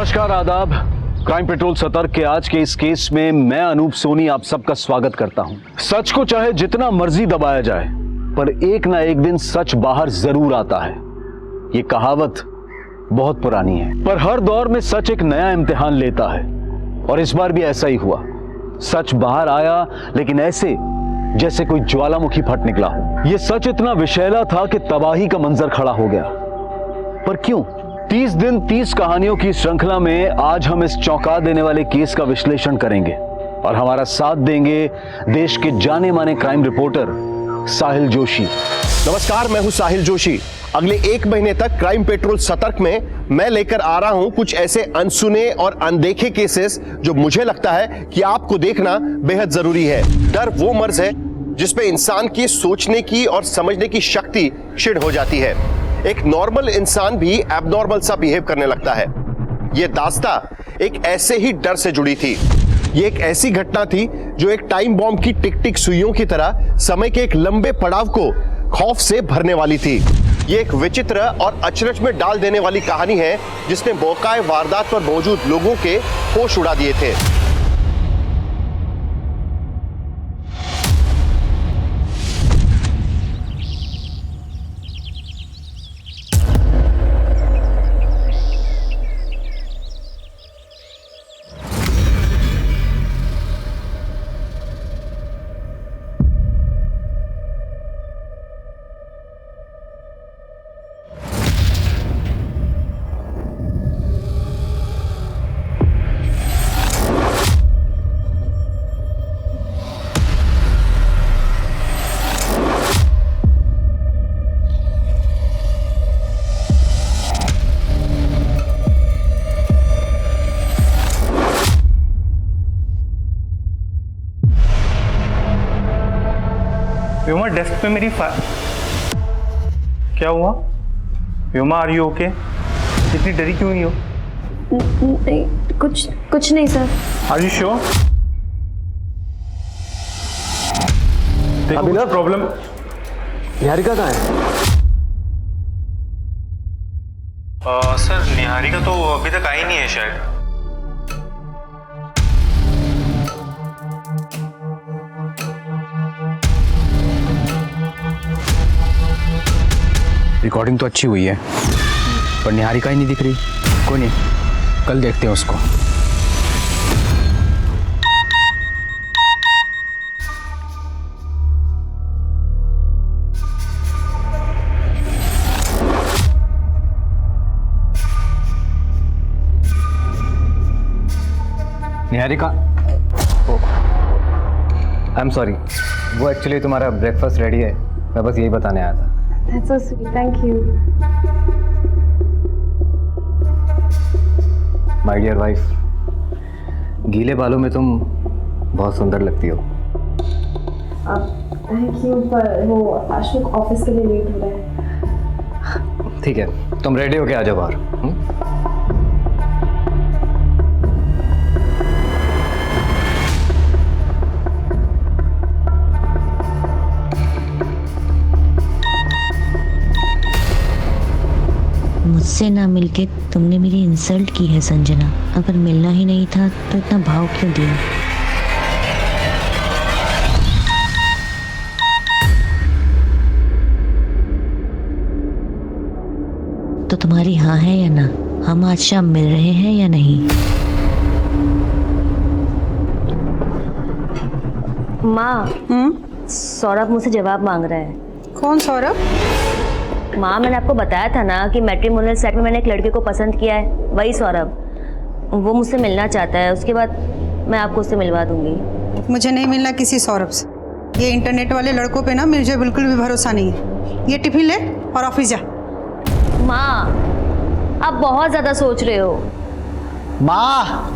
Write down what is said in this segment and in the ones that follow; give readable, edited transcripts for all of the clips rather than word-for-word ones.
नमस्कार, आदाब। Crime petrol सतर्क के आज के इस केस में मैं अनूप सोनी आप सबका स्वागत करता हूं। सच को चाहे जितना मर्जी दबाया जाए, पर एक ना एक दिन सच बाहर जरूर आता है। ये कहावत बहुत पुरानी है, पर हर दौर में सच एक नया इम्तिहान लेता है और इस बार भी ऐसा ही हुआ। सच बाहर आया, लेकिन ऐसे जैसे कोई ज्वालामुखी फट निकला हो। यह सच इतना विषैला था कि तबाही का मंजर खड़ा हो गया। पर क्यों? 30 दिन 30 कहानियों की श्रृंखला में आज हम इस चौंका देने वाले केस का विश्लेषण करेंगे और हमारा साथ देंगे देश के जाने माने क्राइम रिपोर्टर साहिल जोशी। नमस्कार, मैं हूं साहिल जोशी। अगले 1 महीने तक क्राइम पेट्रोल सतर्क में मैं लेकर आ रहा हूं कुछ ऐसे अनसुने और अनदेखे केसेस जो मुझे लगता है कि आपको देखना बेहद जरूरी है। डर वो मर्ज है जिसपे इंसान की सोचने की और समझने की शक्ति क्षीण हो जाती है। एक नॉर्मल इंसान भी एबनॉर्मल सा बिहेव करने लगता है। यह दास्तां एक ऐसे ही डर से जुड़ी थी। ये एक ऐसी घटना थी जो एक टाइम बॉम्ब की टिक टिक सुइयों की तरह समय के एक लंबे पड़ाव को खौफ से भरने वाली थी। ये एक विचित्र और अचरज में डाल देने वाली कहानी है जिसने मौका वारदात पर मौजूद लोगों के होश उड़ा दिए थे। व्योमा, डेस्क पे मेरी क्या हुआ? Vyoma, are you okay? इतनी डरी क्यों हुई हो? नहीं, कुछ नहीं सर। Are you sure? देखो, कुछ प्रॉब्लम। निहारिका कहाँ है? सर, निहारिका तो अभी तक आई नहीं है शायद। रिकॉर्डिंग तो अच्छी हुई है, पर निहारिका ही नहीं दिख रही। कोई नहीं, कल देखते हैं उसको। निहारिका, आई एम सॉरी, वो एक्चुअली तुम्हारा ब्रेकफास्ट रेडी है। मैं बस यही बताने आया था। That's so sweet. Thank you. My dear wife, गीले बालों में तुम बहुत सुंदर लगती हो। थैंक यू, पर वो अशोक ऑफिस के लिए लेट हो रहा है। ठीक है, तुम रेडी होके आ जाओ बाहर। मुझसे ना मिलके तुमने मेरी इंसल्ट की है संजना। अगर मिलना ही नहीं था तो इतना भाव क्यों दिया? तो तुम्हारी हाँ है या ना? हम आज शाम मिल रहे हैं या नहीं? माँ, सौरभ मुझसे जवाब मांग रहा है। कौन सौरभ? माँ, मैंने आपको बताया था ना कि मैट्रिमोनियल साइट में मैंने एक लड़के को पसंद किया है, वही सौरभ। वो मुझसे मिलना चाहता है, उसके बाद मैं आपको उससे मिलवा दूंगी। मुझे नहीं मिलना किसी सौरभ से। ये इंटरनेट वाले लड़कों पे ना मुझे बिल्कुल भी भरोसा नहीं है। ये टिफिन ले और ऑफिस जा। माँ, आप बहुत ज्यादा सोच रहे हो। माँ,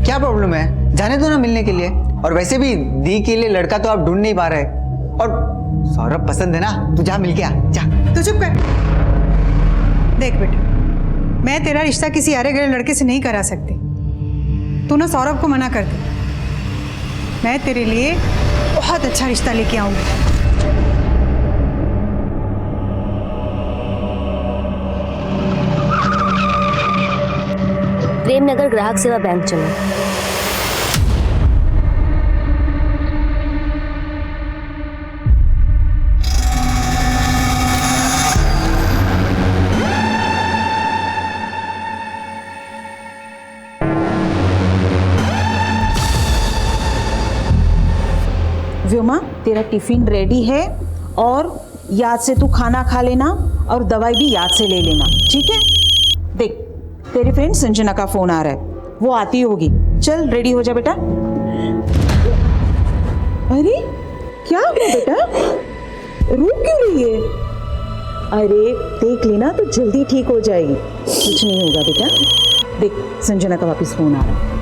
क्या प्रॉब्लम है? जाने दो ना मिलने के लिए। और वैसे भी दी के लिए लड़का तो आप ढूंढ नहीं पा रहे। और सौरभ पसंद है ना, तू जा मिल के आ जा। तू चुप कर। देख बेटा, मैं तेरा रिश्ता किसी हारे गए लड़के से नहीं करा सकती। तू ना सौरभ को मना कर दे। मैं तेरे लिए बहुत अच्छा रिश्ता लेके आऊंगी। प्रेम नगर ग्राहक सेवा बैंक चलो। व्योमा, तेरा टिफिन रेडी है और याद से तू खाना खा लेना और दवाई भी याद से ले लेना, ठीक है? देख, तेरी फ्रेंड संजना का फोन आ रहा है, वो आती होगी। चल रेडी हो जा बेटा। अरे क्या हुआ बेटा, रो क्यों रही है? अरे देख लेना तो जल्दी ठीक हो जाएगी, कुछ नहीं होगा बेटा। देख, संजना का वापस फोन आ रहा है।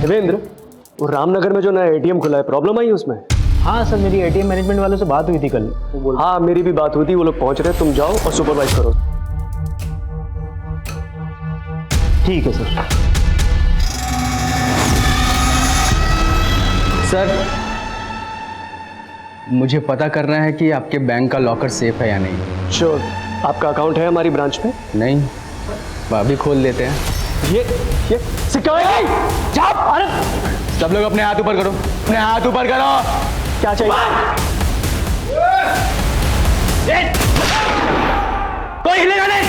देवेंद्र, वो रामनगर में जो नया एटीएम खुला है, प्रॉब्लम आई उसमें? हाँ सर, मेरी एटीएम मैनेजमेंट वालों से बात हुई थी कल। हाँ, मेरी भी बात हुई थी, वो लोग पहुंच रहे हैं, तुम जाओ और सुपरवाइज करो। ठीक है सर। सर, मुझे पता करना है कि आपके बैंक का लॉकर सेफ है या नहीं। श्योर। आपका अकाउंट है हमारी ब्रांच में? नहीं, अभी खोल देते हैं। ये सिक्योरिटी, अरे सब लोग अपने हाथ ऊपर करो, अपने हाथ ऊपर करो। क्या चाहिए? कोई हिलेगा नहीं।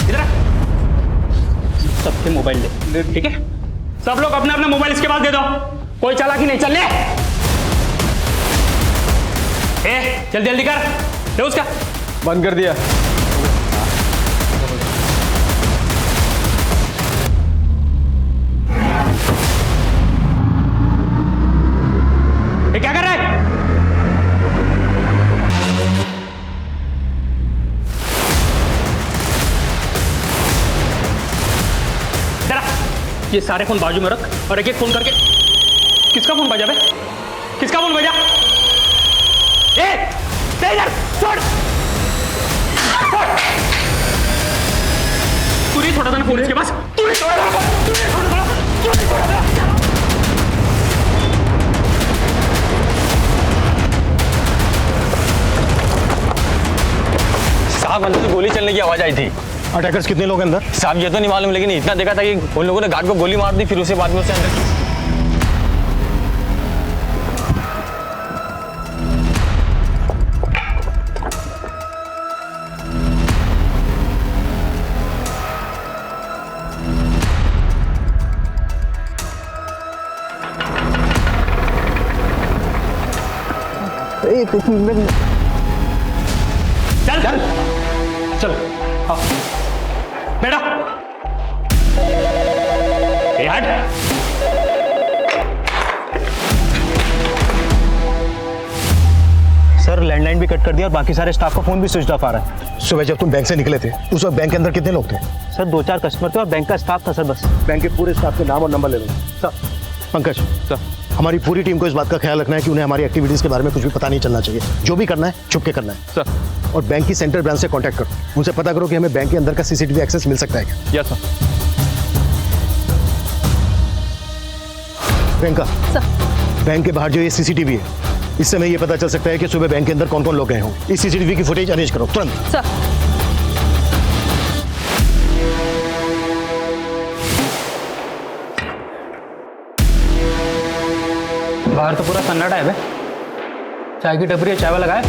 इधर सबके मोबाइल ले, ठीक है? सब लोग अपना अपना मोबाइल इसके पास दे दो, कोई चालाकी नहीं। चल ले, जल्दी जल्दी कर, दे उसका। बंद कर दिया। ये क्या कर रहा है? जरा ये सारे फोन बाजू में रख और एक एक फोन करके। किसका फोन बजा बे? किसका फोन बजा? इधर छोड़, तू नहीं छोड़ा था ना फोन इसके पास? तू नहीं छोड़ा था, तू नहीं छोड़ा था, तू नहीं छोड़ा था। साहब, अंदर से गोली चलने की आवाज आई थी। अटैकर्स कितने लोग अंदर? साहब ये तो नहीं मालूम, लेकिन इतना देखा था कि उन लोगों ने गार्ड को गोली मार दी, फिर उसे बाद में उसे अंदर। चल चल चल, हाँ बेटा, हट। सर, लैंडलाइन भी कट कर दिया और बाकी सारे स्टाफ का फोन भी स्विच ऑफ आ रहा है। सुबह जब तुम बैंक से निकले थे उस वक्त बैंक के अंदर कितने लोग थे? सर 2-4 कस्टमर थे और बैंक का स्टाफ था सर, बस। बैंक के पूरे स्टाफ के नाम और नंबर ले लो। सर। पंकज सर, हमारी पूरी टीम को इस बात का ख्याल रखना है कि उन्हें हमारी एक्टिविटीज के बारे में कुछ भी पता नहीं चलना चाहिए। जो भी करना है छुप के करना है सर। और बैंक की सेंट्रल ब्रांच से कांटेक्ट करो, उनसे पता करो कि हमें बैंक के अंदर का सीसीटीवी एक्सेस मिल सकता है क्या। Yes sir. प्रियंका, बैंक के बाहर जो ये सीसीटीवी है, इससे हमें ये पता चल सकता है कि सुबह बैंक के अंदर कौन कौन लोग गए हों। इस सीसीटीवी की फुटेज अरेंज करो तुरंत। सर। बाहर तो पूरा सन्नाटा है बे। चाय की टपरी है, चाय वाला है?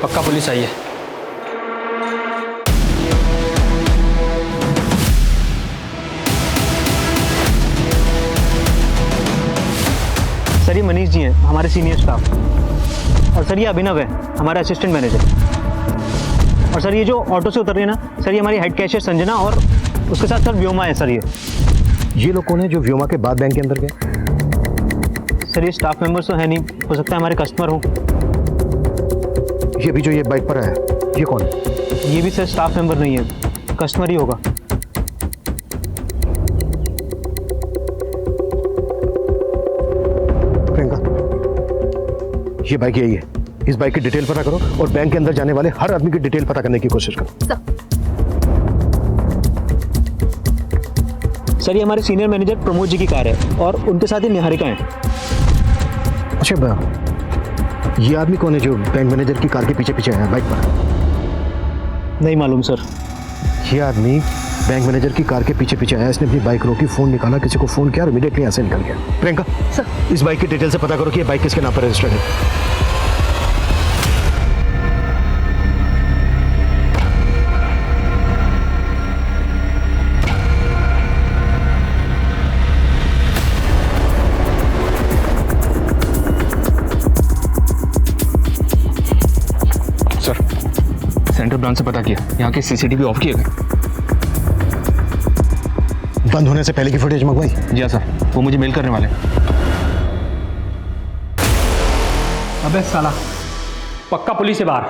पक्का पुलिस आई है। सर ये मनीष जी हैं, हमारे सीनियर स्टाफ। और सर ये अभिनव है, हमारा असिस्टेंट मैनेजर। और सर ये जो ऑटो से उतर रही है ना सर, ये हमारी हेड कैशियर संजना और उसके साथ सर व्योमा है सर। ये लोग कौन है जो व्योमा के बाद बैंक के अंदर गए? सर ये स्टाफ मेंबर्स तो है नहीं, हो सकता है हमारे कस्टमर हो। ये भी जो ये बाइक पर है, ये कौन है? ये भी सर स्टाफ मेंबर नहीं है, कस्टमर ही होगा। ये बाइक यही है। इस बाइक की डिटेल पता करो और बैंक के अंदर जाने वाले हर आदमी की डिटेल पता करने की कोशिश करो। सर ये हमारे सीनियर मैनेजर प्रमोद जी की कार है और उनके साथ ही निहारिका है। अच्छा ये आदमी कौन है जो बैंक मैनेजर की कार के पीछे पीछे है बाइक पर? नहीं मालूम सर। ये आदमी बैंक मैनेजर की कार के पीछे पीछे आया, इसने अपनी बाइक रोकी, फोन निकाला, किसी को फोन किया और इमीडिएटली यहाँ से निकल गया। प्रियंका सर इस बाइक की डिटेल से पता करो कि ये बाइक किसके नाम पर रजिस्टर्ड है। सेंट्रल ब्रांच से पता किया, यहाँ के सीसीटीवी ऑफ किए गए। बंद होने से पहले की फुटेज मंगवाई? जी हाँ सर, वो मुझे मेल करने वाले हैं। अबे साला, पक्का पुलिस है बाहर,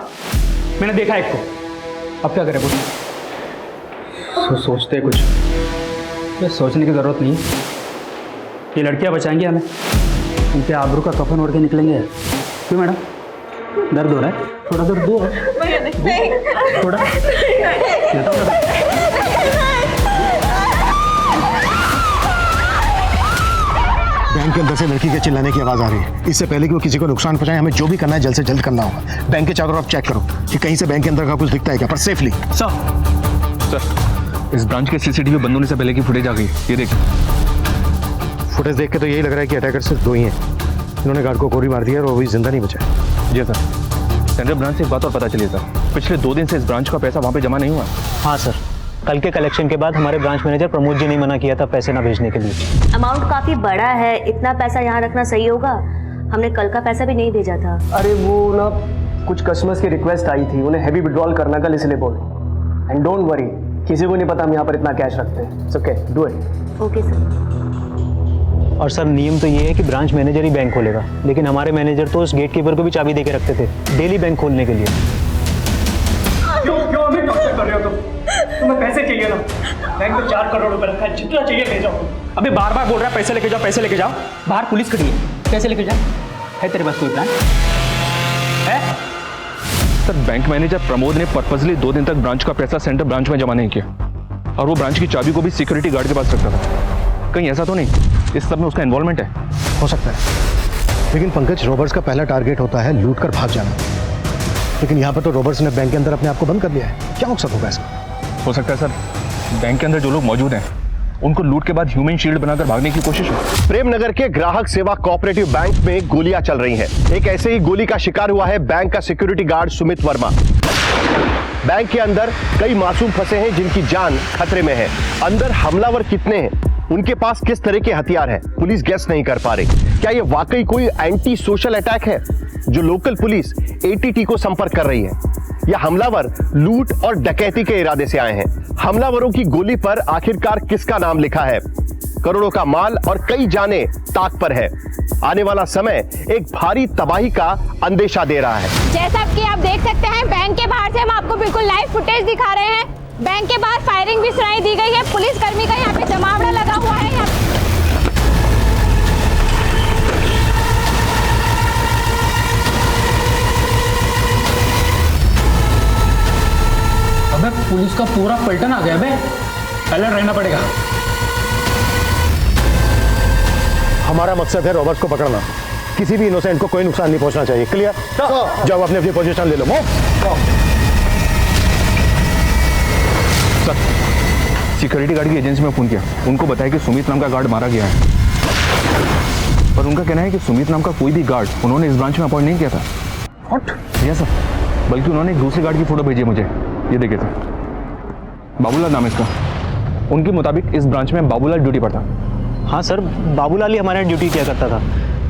मैंने देखा एक को। अब क्या करें बोल? सोचते हैं कुछ। ये सोचने की ज़रूरत नहीं, ये लड़कियां बचाएंगी हमें, उनके आबरू का कफन ओढ़ के निकलेंगे। क्यों मैडम, दर्द हो रहा है? थोड़ा दर्द दो, थोड़ा बैंक के अंदर से लड़की के चिल्लाने की आवाज आ रही है। इससे पहले कि वो किसी को नुकसान पहुंचाए, हमें जो भी करना है जल्द से जल्द करना होगा। बैंक के चारों तरफ चेक करो कि कहीं से बैंक के अंदर का कुछ दिखता है क्या, पर सेफली। सर इस ब्रांच के सीसीटीवी बंद होने से पहले की फुटेज आ गई, ये देखिए। फुटेज देख के तो यही लग रहा है कि अटैकर सिर्फ दो ही हैं। इन्होंने गार्ड को गोली मार दी है और वो भी जिंदा नहीं बचा। जी सर, सेंट्रल ब्रांच से एक बात और पता चली सर, पिछले 2 दिन से इस ब्रांच का पैसा वहाँ पे जमा नहीं हुआ। हाँ सर, कल के कलेक्शन के बाद हमारे ब्रांच मैनेजर प्रमोद जी ने मना किया था पैसे ना भेजने के लिए। अमाउंट काफी बड़ा है, इतना पैसा यहाँ रखना सही होगा? हमने कल का पैसा भी नहीं भेजा था। अरे वो ना कुछ कस्टमर्स की रिक्वेस्ट आई थी, उन्हें हैवी विड्रॉल करना कल, इसलिए बोले। एंड डोंट वरी, किसी को नहीं पता हम यहाँ पर इतना कैश रखते हैं। It's okay, do it. Okay sir. और सर नियम तो ये है कि ब्रांच मैनेजर ही बैंक खोलेगा, लेकिन हमारे मैनेजर तो उस गेट कीपर को भी चाबी देके रखते थे डेली बैंक खोलने के लिए। क्यों हमें टॉर्चर कर रहे हो तुम? तुम्हें पैसे चाहिए ना? बैंक में 4 करोड़ रुपए रखा है, जितना चाहिए ले जाओ। अबे बार बार बोल रहा है पैसे लेके जाओ, पैसे लेके जाओ। बाहर पुलिस खड़ी है, पैसे लेके जाओ। है तेरे पास कोई प्लान है? सर बैंक मैनेजर प्रमोद ने पर्पसली 2 दिन तक ब्रांच का पैसा सेंट्रल ब्रांच में जमा नहीं किया और वो ब्रांच की चाबी को भी सिक्योरिटी गार्ड के पास रखता था। कहीं ऐसा तो नहीं इस सब में उसका इन्वॉल्वमेंट है? हो सकता है, लेकिन पंकज, रॉबर्स का पहला टारगेट होता है लूट कर भाग जाना, लेकिन यहाँ पर तो रॉबर्स ने बैंक के अंदर अपने आप को बंद कर लिया है। क्या मकसद होगा इसका? हो सकता है सर बैंक के अंदर जो लोग मौजूद हैं उनको लूट के बाद ह्यूमन शील्ड बनाकर भागने की कोशिश हो। प्रेमनगर के ग्राहक सेवा कोऑपरेटिव बैंक में गोलियां चल रही हैं। एक ऐसे ही गोली का शिकार हुआ है बैंक का security guard Sumit Verma. Bank के अंदर कई मासूम फंसे हैं जिनकी जान खतरे में है। अंदर हमलावर कितने हैं, उनके पास किस तरह के हथियार हैं, पुलिस गेस नहीं कर पा रही। क्या यह वाकई कोई एंटी सोशल अटैक है जो लोकल पुलिस एटीटी को संपर्क कर रही है, या हमलावर लूट और डकैती के इरादे से आए हैं? हमलावरों की गोली पर आखिरकार किसका नाम लिखा है? करोड़ों का माल और कई जाने ताक पर है। आने वाला समय एक भारी तबाही का अंदेशा दे रहा है। जैसा कि आप देख सकते हैं, बैंक के बाहर से हम आपको बिल्कुल लाइव फुटेज दिखा रहे हैं। बैंक के बाहर फायरिंग भी सुनाई दी गई है, पुलिसकर्मी का यहाँ पे जमावड़ा लगा हुआ है। अबे पुलिस का पूरा पलटन आ गया बे, अलर्ट रहना पड़ेगा। हमारा मकसद है रॉबर्ट्स को पकड़ना, किसी भी इनोसेंट को कोई नुकसान नहीं पहुंचना चाहिए। क्लियर? जाओ अपनी अपनी पोजीशन ले लो। सर सिक्योरिटी गार्ड की एजेंसी में फोन किया, उनको बताया कि सुमित नाम का गार्ड मारा गया है। पर उनका कहना है कि सुमित नाम का कोई भी गार्ड उन्होंने इस ब्रांच में अपॉइंट नहीं किया था। व्हाट? यस सर, बल्कि उन्होंने एक दूसरे गार्ड की फोटो भेजी है मुझे, ये देखिए सर, बाबूलाल नाम है इसका। उनके मुताबिक इस ब्रांच में बाबूलाल ड्यूटी पर था। हाँ सर, बाबूलाल ही हमारे यहाँ ड्यूटी किया करता था,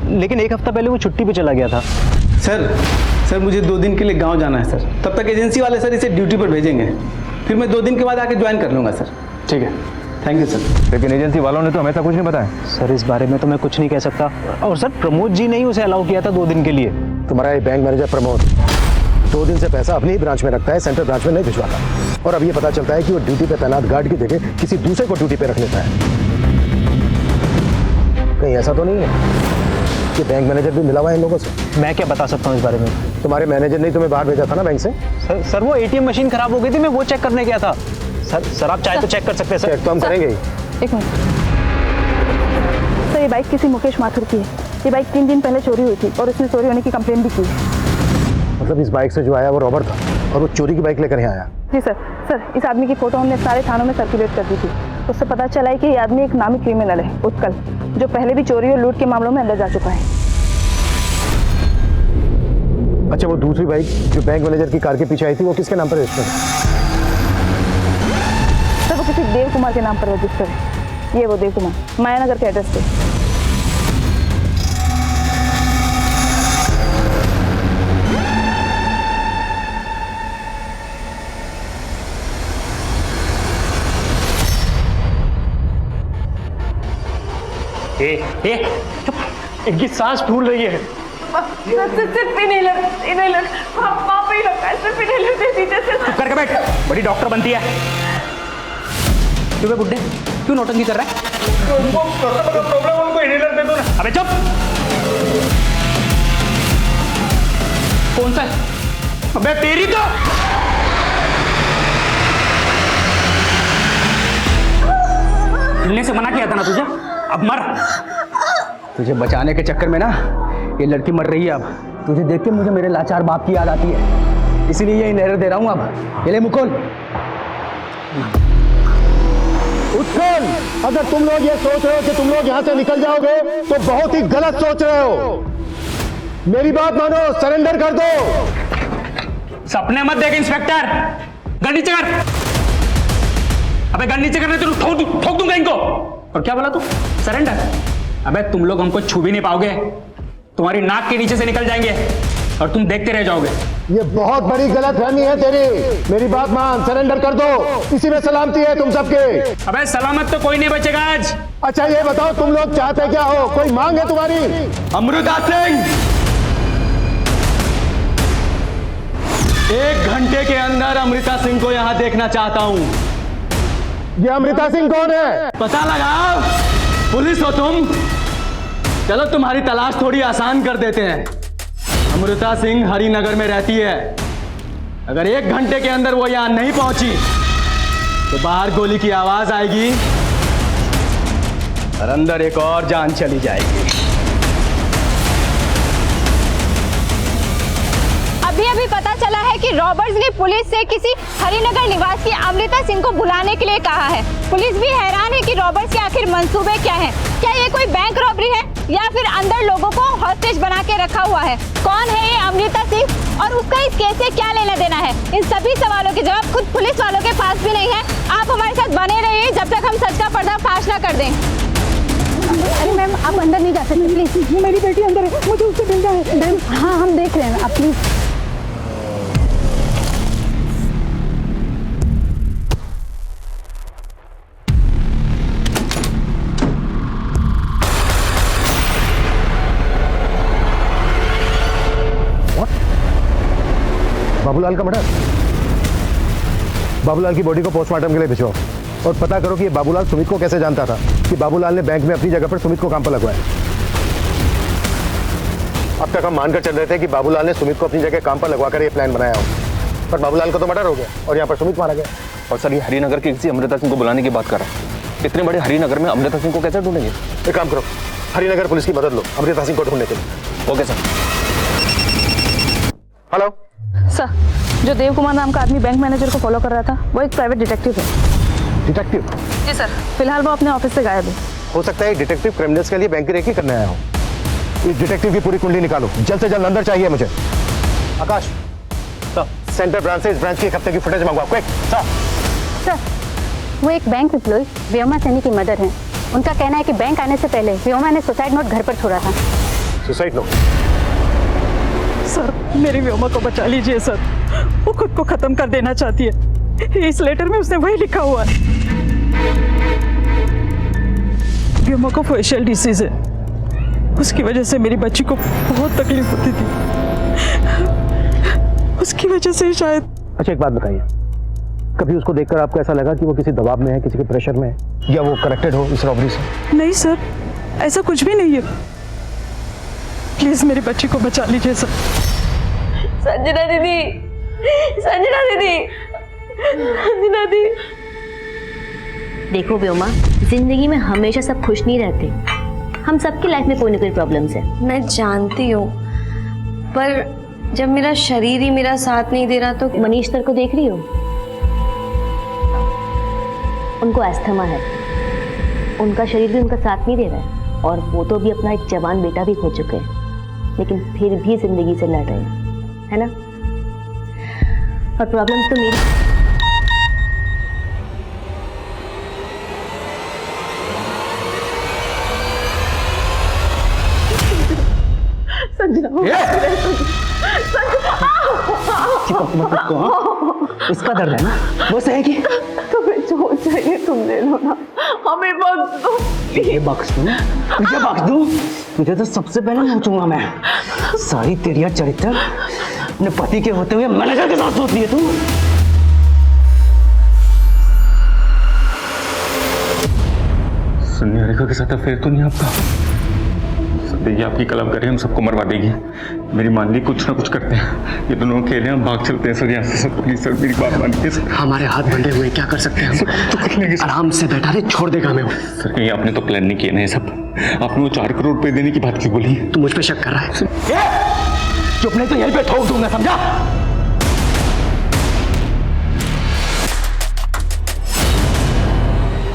लेकिन एक हफ्ता पहले वो छुट्टी पे चला गया था। सर मुझे 2 दिन के लिए गांव जाना है सर, तब तक एजेंसी वाले सर इसे ड्यूटी पर भेजेंगे, फिर मैं 2 दिन के बाद आके ज्वाइन कर लूँगा सर। ठीक है, थैंक यू सर। लेकिन एजेंसी वालों ने तो हमें ऐसा कुछ नहीं बताया। सर इस बारे में तो मैं कुछ नहीं कह सकता, और सर प्रमोद जी ने ही उसे अलाउ किया था 2 दिन के लिए। तुम्हारा ये बैंक मैनेजर प्रमोद 2 दिन से पैसा अपनी ही ब्रांच में रखता है, सेंट्रल ब्रांच में नहीं भिजवाता। और अब ये पता चलता है कि वो ड्यूटी पे तैनात गार्ड की जगह किसी दूसरे को ड्यूटी पे रख लेता है। कहीं ऐसा तो नहीं है कि बैंक मैनेजर भी मिला हुआ है इन लोगों से? मैं क्या बता सकता हूँ इस बारे में। तुम्हारे मैनेजर ने तुम्हें बाहर भेजा था ना बैंक से? सर वो ATM मशीन खराब हो गई थी, मैं वो चेक करने गया था। सर आप चाहे तो चेक कर सकते हैं सर। चेक तो हम करेंगे ही। एक मिनट सर, ये बाइक किसी मुकेश माथुर की है। ये बाइक 3 दिन पहले चोरी हुई थी और उसने चोरी होने की कंप्लेन भी की है। मतलब इस बाइक से जो आया वो रॉबर था और वो चोरी की बाइक लेकर यहाँ आया? जी सर, इस आदमी की फोटो हमने सारे थानों में सर्कुलेट कर दी थी। उससे पता चला है कि ये आदमी एक नामी क्रिमिनल है, उत्कल, जो पहले भी चोरी और लूट के मामलों में अंदर जा चुका है। अच्छा, वो दूसरी बाइक जो बैंक मैनेजर की कार के पीछे आई थी वो किसके नाम पर रजिस्टर है? सर वो किसी देव कुमार के नाम पर रजिस्टर है। ये वो देव कुमार, मायानगर के एड्रेस पे। इनकी सांस फूल रही है। चुप करके बैठ, बड़ी डॉक्टर बनती है। क्यों बुड्ढे, क्यों नौटंकी कर रहा है? प्रॉब्लम उनको इनहेलर दे दो ना। अबे चुप। कौन सा है? अबे तेरी तो हिलने से मना किया था ना तुझे, अब मर। तुझे बचाने के चक्कर में ना ये लड़की मर रही है। अब तुझे देख के मुझे मेरे लाचार बाप की याद आती है, इसीलिए ये इनहेलर दे रहा हूं। अब ये ले मुकुल। उत्कल, अगर तुम लोग ये सोच रहे हो कि तुम लोग यहाँ से निकल जाओगे तो बहुत ही गलत सोच रहे हो। मेरी बात मानो, सरेंडर कर दो। सपने मत देख इंस्पेक्टर, गन नीचे कर। अबे गन नीचे करने तो ठोक दूंगा इनको। और क्या बोला तू? सरेंडर? अबे तुम लोग हमको छू भी नहीं पाओगे, तुम्हारी नाक के नीचे से निकल जाएंगे और तुम देखते रह जाओगे। ये बहुत बड़ी गलतफहमी है तेरी। मेरी बात मान, सरेंडर कर दो, इसी में सलामती है तुम सबके। अबे सलामत तो कोई नहीं बचेगा आज। अच्छा ये बताओ, तुम लोग चाहते क्या हो? कोई मांग है तुम्हारी? अमृता सिंह, 1 घंटे के अंदर अमृता सिंह को यहाँ देखना चाहता हूँ। ये अमृता सिंह कौन है? पता लगाओ, पुलिस हो तुम। चलो तुम्हारी तलाश थोड़ी आसान कर देते हैं। अमृता सिंह हरिनगर में रहती है। अगर 1 घंटे के अंदर वो यहां नहीं पहुंची तो बाहर गोली की आवाज आएगी और अंदर एक और जान चली जाएगी। अभी पता चला है कि रॉबर्ट्स ने पुलिस से किसी हरिनगर निवासी अमृता सिंह को बुलाने के लिए कहा है। पुलिस भी हैरान है कि रॉबर्ट्स के आखिर मंसूबे क्या हैं। क्या ये कोई बैंक रॉबरी है या फिर अंदर लोगों को हॉस्टेज बना के रखा हुआ है? कौन है ये अमृता सिंह और उसका इस केस से क्या लेना देना है? इन सभी सवालों के जवाब खुद पुलिस वालों के पास भी नहीं है। आप हमारे साथ बने रहिए जब तक हम सच का पर्दाफाश ना कर दें। अरे मैम, आप अंदर नहीं जा सकते प्लीज। मेरी बेटी अंदर है, मुझे उससे मिलना है। मैम हाँ, हम देख रहे हैं, आप प्लीज। बाबूलाल का मर्डर? बाबूलाल की बॉडी को पोस्टमार्टम के लिए भिजवाओ और पता करो कि ये बाबूलाल सुमित को कैसे जानता था कि बाबूलाल ने बैंक में अपनी जगह पर सुमित को काम पर लगवाया। अब तक हम मानकर चल रहे थे कि बाबूलाल ने सुमित को अपनी जगह काम पर लगवाकर ये प्लान बनाया हो, पर बाबूलाल को तो मर्डर हो गया और यहाँ पर सुमित मारा गया। और सर ये हरिनगर के किसी अमृता सिंह को बुलाने की बात कर रहा है। इतने बड़े हरिनगर में अमृता सिंह को कैसे ढूंढेंगे? एक काम करो, हरिनगर पुलिस की मदद लो अमृता सिंह को ढूंढने के लिए। Okay sir. हेलो सर, जो देव कुमार नाम का आदमी बैंक मैनेजर को फॉलो कर रहा था वो एक प्राइवेट डिटेक्टिव है। डिटेक्टिव? जी सर, फिलहाल वो अपने ऑफिस से गायब है। हो सकता है डिटेक्टिव क्रिमिनल्स के लिए बैंक की रेकी करने आया हो। इस डिटेक्टिव की पूरी कुंडली निकालो, जल्द से जल्द अंदर चाहिए मुझे। आकाश सेंटर ब्रांच से इस ब्रांच की एक हफ्ते की फुटेज मंगवाओ, क्विक। सर, वो एक बैंक एम्प्लॉय व्योमा सैनी की मदर हैं। उनका कहना है कि बैंक आने से पहले व्योमा ने सुसाइड नोट घर पर छोड़ा था। Suicide note? सर, मेरी व्योमा को बचा लीजिए सर, वो खुद को खत्म कर देना चाहती है। इस लेटर में उसने वही लिखा हुआ है। व्योमा को फेशियल डिसीज है, उसकी वजह से मेरी बच्ची को बहुत तकलीफ होती थी, उसकी वजह से शायद। अच्छा एक बात बताइए, कभी उसको देखकर आपको ऐसा लगा कि वो किसी दबाव में है, किसी के प्रेशर में है, या वो कनेक्टेड हो इस रॉबरी से? नहीं सर, ऐसा कुछ भी नहीं है। प्लीज मेरी बच्ची को बचा लीजिए सर। संजना दीदी, संजना दीदी, संजना दी। देखो व्योमा, जिंदगी में हमेशा सब खुश नहीं रहते। हम सबकी लाइफ में कोई ना कोई प्रॉब्लम्स है। मैं जानती हूँ, पर जब मेरा शरीर ही मेरा साथ नहीं दे रहा तो। मनीष सर को देख रही हो? उनको अस्थमा है, उनका शरीर भी उनका साथ नहीं दे रहा है, और वो तो भी अपना एक जवान बेटा भी खो चुके हैं, लेकिन फिर भी जिंदगी से लड़ रहे हैं, है ना? और प्रॉब्लम्स तो मेरी। उसका दर्द है ना, वो सहेगी। तुम्हें जो चाहिए तुम ले लो ना, हमें बख्श दो। तुझे बख्श दूं? तुझे बख्श दूं? तुझे तो सबसे पहले नोचूंगा मैं। सारी तेरिया चरित्र अपने पति के होते हुए मैनेजर के साथ सोच लिए तू। निहारिका के साथ अफेयर तो नहीं आपका? देखिए आपकी कलम करें, हम सबको मरवा देगी। मेरी मान ली कुछ ना कुछ करते हैं, ये दोनों अकेले हम भाग चलते हैं सर यहाँ से। सर प्लीज सर, मेरी बात मानिए सर। हमारे हाथ बंधे हुए क्या कर सकते हैं हम? तो कुछ नहीं आराम से बैठा रहे, छोड़ देगा मैं वो। सर कहीं आपने तो प्लान नहीं किया ना ये सब? आपने वो 4 करोड़ रुपए देने की बात क्यों बोली? तू मुझ पे शक कर रहा है? चुप नहीं तो यहीं पे ठोक दूंगा, समझा?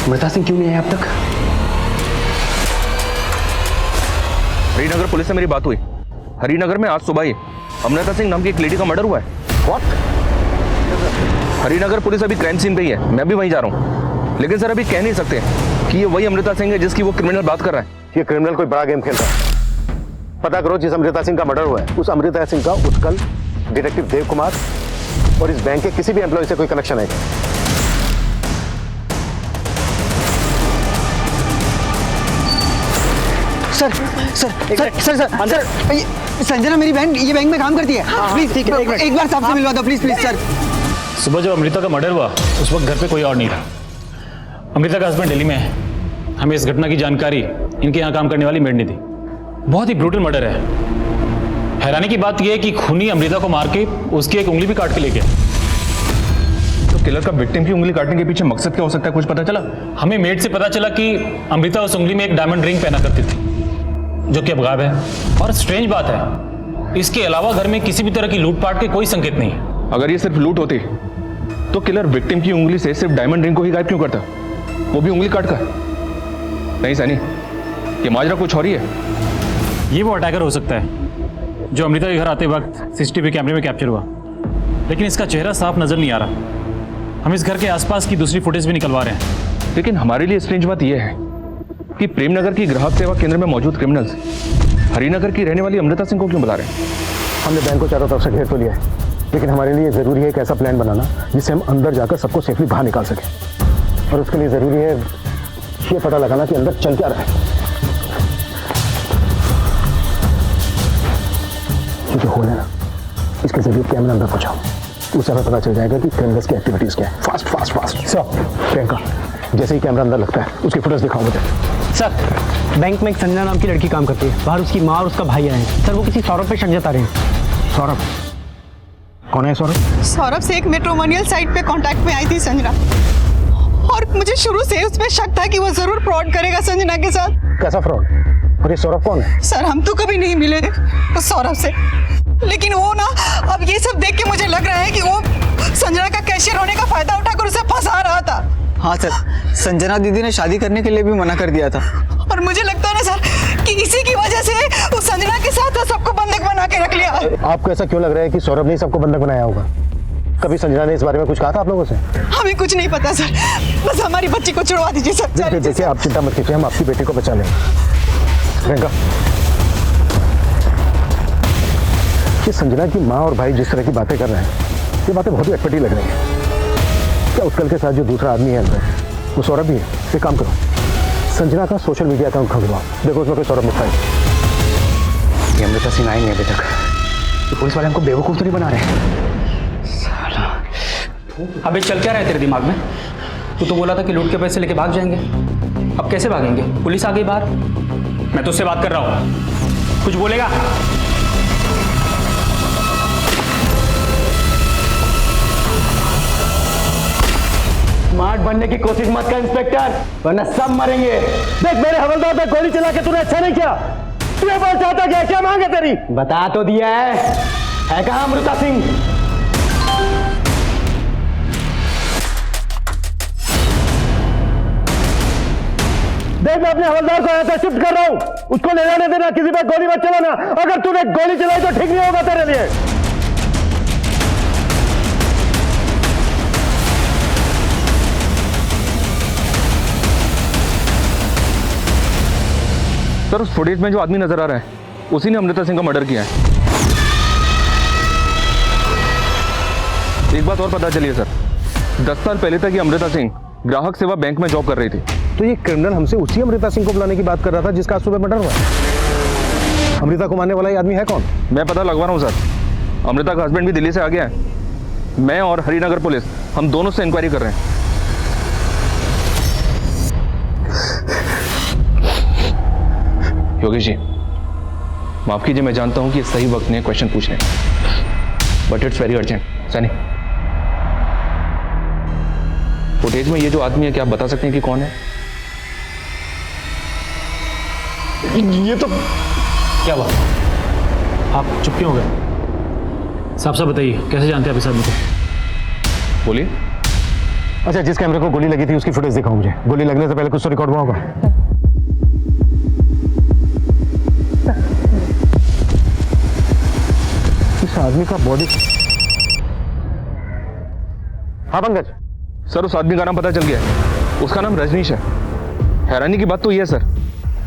अमृता सिंह क्यों नहीं आया अब तक? हरिनगर पुलिस से मेरी बात हुई। हरिनगर में आज सुबह ही अमृता सिंह नाम की एक लेडी का मर्डर हुआ है। What? हरिनगर पुलिस अभी क्राइम सीन पे ही है, मैं भी वहीं जा रहा हूँ। लेकिन सर अभी कह नहीं सकते कि ये वही अमृता सिंह है जिसकी वो क्रिमिनल बात कर रहा है। ये क्रिमिनल कोई बड़ा गेम खेल रहा है। पता करो जिस अमृता सिंह का मर्डर हुआ है, उस अमृता सिंह का उत्कल, डिटेक्टिव देव कुमार और इस बैंक के किसी भी एम्प्लॉय से कोई कनेक्शन है? Sir sir sir sir sir sir, Sanjana मेरी बहन ये बैंक में काम करती है। प्लीज ठीक है, एक बार साहब से मिलवा दो प्लीज प्लीज सर। सुबह जब अमृता का मर्डर हुआ उस वक्त घर पे कोई और नहीं था। अमृता का हस्बैंड दिल्ली में है। हमें इस घटना की जानकारी इनके यहाँ काम करने वाली मेड ने दी। बहुत ही ब्रूटल मर्डर है। हैरानी की बात यह है कि खूनी अमृता को मार के उसकी एक उंगली भी काट के ले गया। तो किलर का विक्टिम की उंगली काटने के पीछे मकसद क्या हो सकता है, कुछ पता चला? हमें मेड से पता चला कि अमृता उस उंगली में एक डायमंड रिंग पहना करती थी जो कि अब गायब है। और स्ट्रेंज बात है, इसके अलावा घर में किसी भी तरह की लूटपाट के कोई संकेत नहीं है। अगर ये सिर्फ लूट होती तो किलर विक्टिम की उंगली से सिर्फ डायमंड रिंग को ही गायब क्यों करता, वो भी उंगली काट कर? नहीं सैनी, ये माजरा कुछ और ही है। ये वो अटैकर हो सकता है जो अमृता के घर आते वक्त सीसीटीवी कैमरे में कैप्चर हुआ, लेकिन इसका चेहरा साफ नजर नहीं आ रहा। हम इस घर के आसपास की दूसरी फुटेज भी निकलवा रहे हैं। लेकिन हमारे लिए स्ट्रेंज बात यह है कि प्रेमनगर की ग्राहक सेवा केंद्र में मौजूद क्रिमिनल्स हरिनगर की रहने वाली अमृता सिंह को क्यों बुला रहे हैं? हमने बैंक को चारों तरफ से घेर तो लिया है, लेकिन हमारे लिए जरूरी है एक ऐसा प्लान बनाना जिससे हम अंदर जाकर सबको सेफली बाहर निकाल सकें। और उसके लिए जरूरी है ये पता लगाना कि अंदर चल क्या रहा है। क्योंकि होल है ना, इसके जरिए कैमरा अंदर पहुंचाओ, उस समय पता चल जाएगा कि क्रिमिनल्स की एक्टिविटीज क्या है। Fast fast fast. Sir Priyanka, जैसे ही कैमरा अंदर लगता है उसकी फुटेज दिखाओ मुझे। सर बैंक में एक संजना नाम की लड़की काम करती है, बाहर उसकी माँ और उसका भाई आए हैं। सर वो किसी सौरभ पे शक जता रहे हैं। सौरभ? कौन है सौरभ? सौरभ से एक मैट्रिमोनियल साइट पे कांटेक्ट में आई थी संजना, और मुझे शुरू से उस पर शक था कि वो जरूर फ्रॉड करेगा संजना के साथ। कैसा फ्रॉड? और ये सौरभ कौन है? सर हम तो कभी नहीं मिले उस सौरभ से, लेकिन वो ना अब ये सब देख के मुझे लग रहा है कि वो संजना का कैशियर होने का फायदा उठाकर उसे फंसा रहा था। हाँ सर, संजना दीदी ने शादी करने के लिए भी मना कर दिया था। और मुझे लगता है ना सर कि इसी की वजह से उस संजना आपको ऐसा क्यों लग रहा है कि सौरभ ने सबको बंधक बनाया होगा? कभी संजना ने इस बारे में कुछ कहा था आप लोगों से? हमें कुछ नहीं पता सर, बस हमारी बच्ची को छुड़वा दीजिए सर। देखिए आप चिंता मत कीजिए, हम आपकी बेटी को बचा लेंगे। प्रियंका, ये संजना की माँ और भाई जिस तरह की बातें कर रहे हैं, ये बातें बहुत ही अटपटी लग रही हैं। क्या उत्कल के साथ जो दूसरा आदमी है अंदर, वो सौरभ भी है? एक काम करो, संजना का सोशल मीडिया अकाउंट खुलवाओ, देखो उसमें कोई सौरभ लिखा है। ये अमृता सिंह आई नहीं अभी तक, तो पुलिस वाले हमको बेवकूफ़ तो नहीं बना रहे? अबे चल क्या रहा है तेरे दिमाग में? तू तो बोला था कि लूट के पैसे लेके भाग जाएंगे, अब कैसे भागेंगे? पुलिस आ गई बाहर। मैं तुझसे बात कर रहा हूँ, कुछ बोलेगा? स्मार्ट बनने की कोशिश मत कर इंस्पेक्टर, वरना सब मरेंगे। देख मेरे हवलदार पे गोली चला के तूने अच्छा नहीं किया। तू ये बात चाहता क्या? क्या मांग है तेरी? बता तो दिया है कहाँ अमृता सिंह? देख मैं अपने हवलदार को यहाँ से शिफ्ट कर रहा हूँ, उसको ले जाने देना, किसी पे गोली मत चलाना। अगर तूने गोली चलाई तो ठीक नहीं होगा तेरे लिए। सर उस फुटेज में जो आदमी नजर आ रहा है, उसी ने अमृता सिंह का मर्डर किया है। एक बात और पता चली है सर, 10 साल पहले तक ये अमृता सिंह ग्राहक सेवा बैंक में जॉब कर रही थी। तो ये क्रिमिनल हमसे उसी अमृता सिंह को बुलाने की बात कर रहा था जिसका आज सुबह मर्डर हुआ। अमृता को मारने वाला ये आदमी है कौन? मैं पता लगवा रहा हूँ सर, अमृता का हस्बैंड भी दिल्ली से आ गया है। मैं और हरिनगर पुलिस, हम दोनों से इंक्वायरी कर रहे हैं। योगेश जी, माफ कीजिए, मैं जानता हूं कि सही वक्त नहीं है क्वेश्चन पूछने, but it's very urgent. Sunny, footage में ये जो आदमी है, क्या आप बता सकते हैं कि कौन है? ये तो क्या हुआ? आप चुप क्यों हो गए? साफ साफ बताइए, कैसे जानते हैं आप इस आदमी को? बोलिए। अच्छा, जिस कैमरे को गोली लगी थी उसकी फुटेज दिखाओ मुझे। गोली लगने से पहले कुछ तो रिकॉर्ड हुआ होगा। इस आदमी का बॉडी। हाँ पंकज। सर उस आदमी का नाम पता चल गया है, उसका नाम रजनीश है। हैरानी की बात तो यह है सर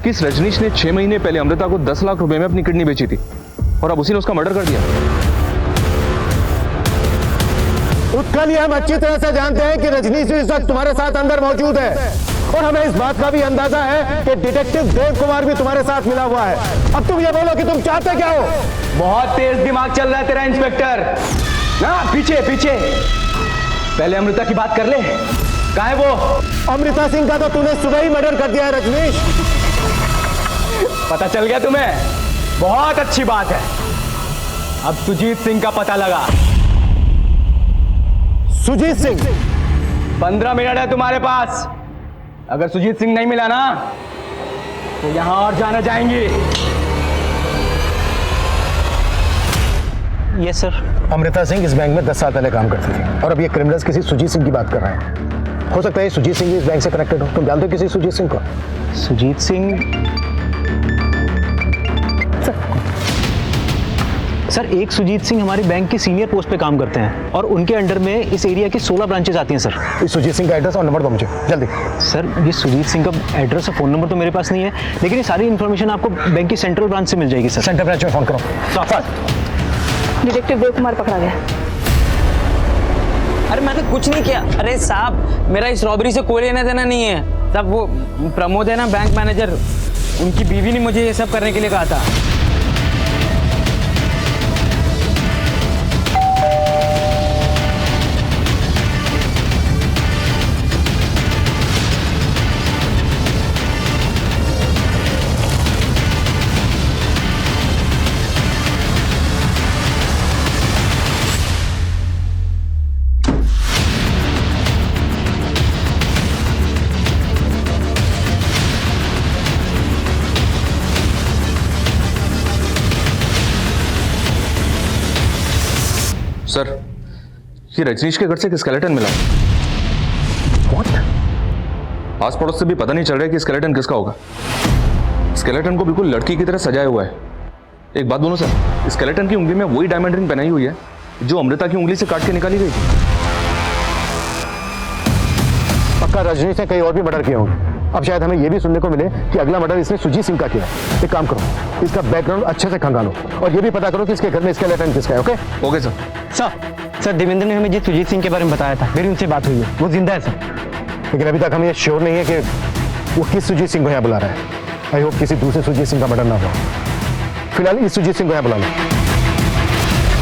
कि इस रजनीश ने 6 महीने पहले अमृता को 10 लाख रुपए में अपनी किडनी बेची थी और अब उसी ने उसका मर्डर कर दिया। उत्कल, हम अच्छी तरह से जानते हैं कि रजनीश इस वक्त तुम्हारे साथ अंदर मौजूद है और हमें इस बात का भी अंदाजा है कि डिटेक्टिव देव कुमार भी तुम्हारे साथ मिला हुआ है। अब तुम ये बोलो कि तुम चाहते क्या हो? बहुत तेज दिमाग चल रहा है तेरा इंस्पेक्टर। ना पीछे पीछे, पहले अमृता की बात कर ले। कहाँ है वो? अमृता सिंह का तो तूने सुबह ही मर्डर कर दिया है रजनीश। पता चल गया तुम्हें? बहुत अच्छी बात है। अब सुजीत सिंह का पता लगा। सुजीत सिंह? 15 मिनट है तुम्हारे पास। अगर सुजीत सिंह नहीं मिला ना तो यहां और जाना जाएंगी। Yes sir. अमृता सिंह इस बैंक में 10 साल पहले काम करती थी और अब ये क्रिमिनल्स किसी सुजीत सिंह की बात कर रहे हैं। हो सकता है सुजीत सिंह भी इस बैंक से कनेक्टेड हो। तुम जानते हो किसी सुजीत सिंह को? सुजीत सिंह? सर एक सुजीत सिंह हमारे बैंक के सीनियर पोस्ट पे काम करते हैं और उनके अंडर में इस एरिया की 16 ब्रांचेस आती हैं सर। इस सुजीत सिंह का एड्रेस और नंबर दो मुझे जल्दी। सर ये सुजीत सिंह का एड्रेस और फ़ोन नंबर तो मेरे पास नहीं है, लेकिन ये सारी इन्फॉर्मेशन आपको बैंक की सेंट्रल ब्रांच से मिल जाएगी सर। सेंट्रल ब्रांच में फ़ोन करो। डिटेक्टिव देव कुमार पकड़ा गया। अरे मैंने कुछ नहीं किया। अरे साहब, मेरा इस रॉबरी से कोई लेना देना नहीं है। सब वो प्रमोद है ना, बैंक मैनेजर, उनकी बीवी ने मुझे ये सब करने के लिए कहा था। सर ये रजनीश के घर से एक स्केलेटन मिला। What? आस पड़ोस से भी पता नहीं चल रहा है कि स्केलेटन किसका होगा। स्केलेटन को बिल्कुल लड़की की तरह सजाया हुआ है। एक बात बोलूं सर, स्केलेटन की उंगली में वही डायमंड रिंग पहनाई हुई है जो अमृता की उंगली से काट के निकाली गई थी। पक्का रजनीश ने कहीं और भी मर्डर किए होंगे। अब शायद हमें यह भी सुनने को मिले कि अगला मर्डर इसने सुजीत सिंह का किया है। एक काम करो, इसका बैकग्राउंड अच्छे से खंगालो और ये भी पता करो कि इसके घर में स्केलेटन किसका है। Okay okay sir. Sir Devendra ने हमें जी सुजीत सिंह के बारे में बताया था, मेरी उनसे बात हुई है, वो जिंदा है सर। लेकिन अभी तक हमें ये श्योर नहीं है कि वो किस सुजीत सिंह को यहाँ बुला रहा है। आई होप किसी दूसरे सुजीत सिंह का मर्डर ना हो। फिलहाल इस सुजीत सिंह को यहाँ बुला लो।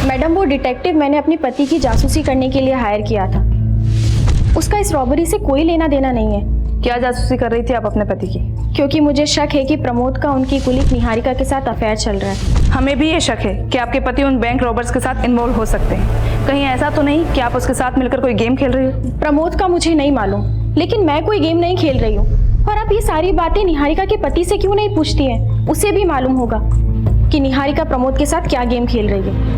मैडम, वो डिटेक्टिव मैंने अपने पति की जासूसी करने के लिए हायर किया था। उसका इस रॉबरी से कोई लेना देना नहीं है। क्या जासूसी कर रही थी आप अपने पति की? क्योंकि मुझे शक है कि प्रमोद का उनकी कुलीग निहारिका के साथ अफेयर चल रहा है। हमें भी ये शक है कि आपके पति उन बैंक रॉबर्स के साथ इन्वॉल्व हो सकते हैं। कहीं ऐसा तो नहीं कि आप उसके साथ मिलकर कोई गेम खेल रही हो? प्रमोद का मुझे नहीं मालूम, लेकिन मैं कोई गेम नहीं खेल रही हूँ। और आप ये सारी बातें निहारिका के पति से क्यों नहीं पूछती हैं? उसे भी मालूम होगा कि निहारिका प्रमोद के साथ क्या गेम खेल रही है।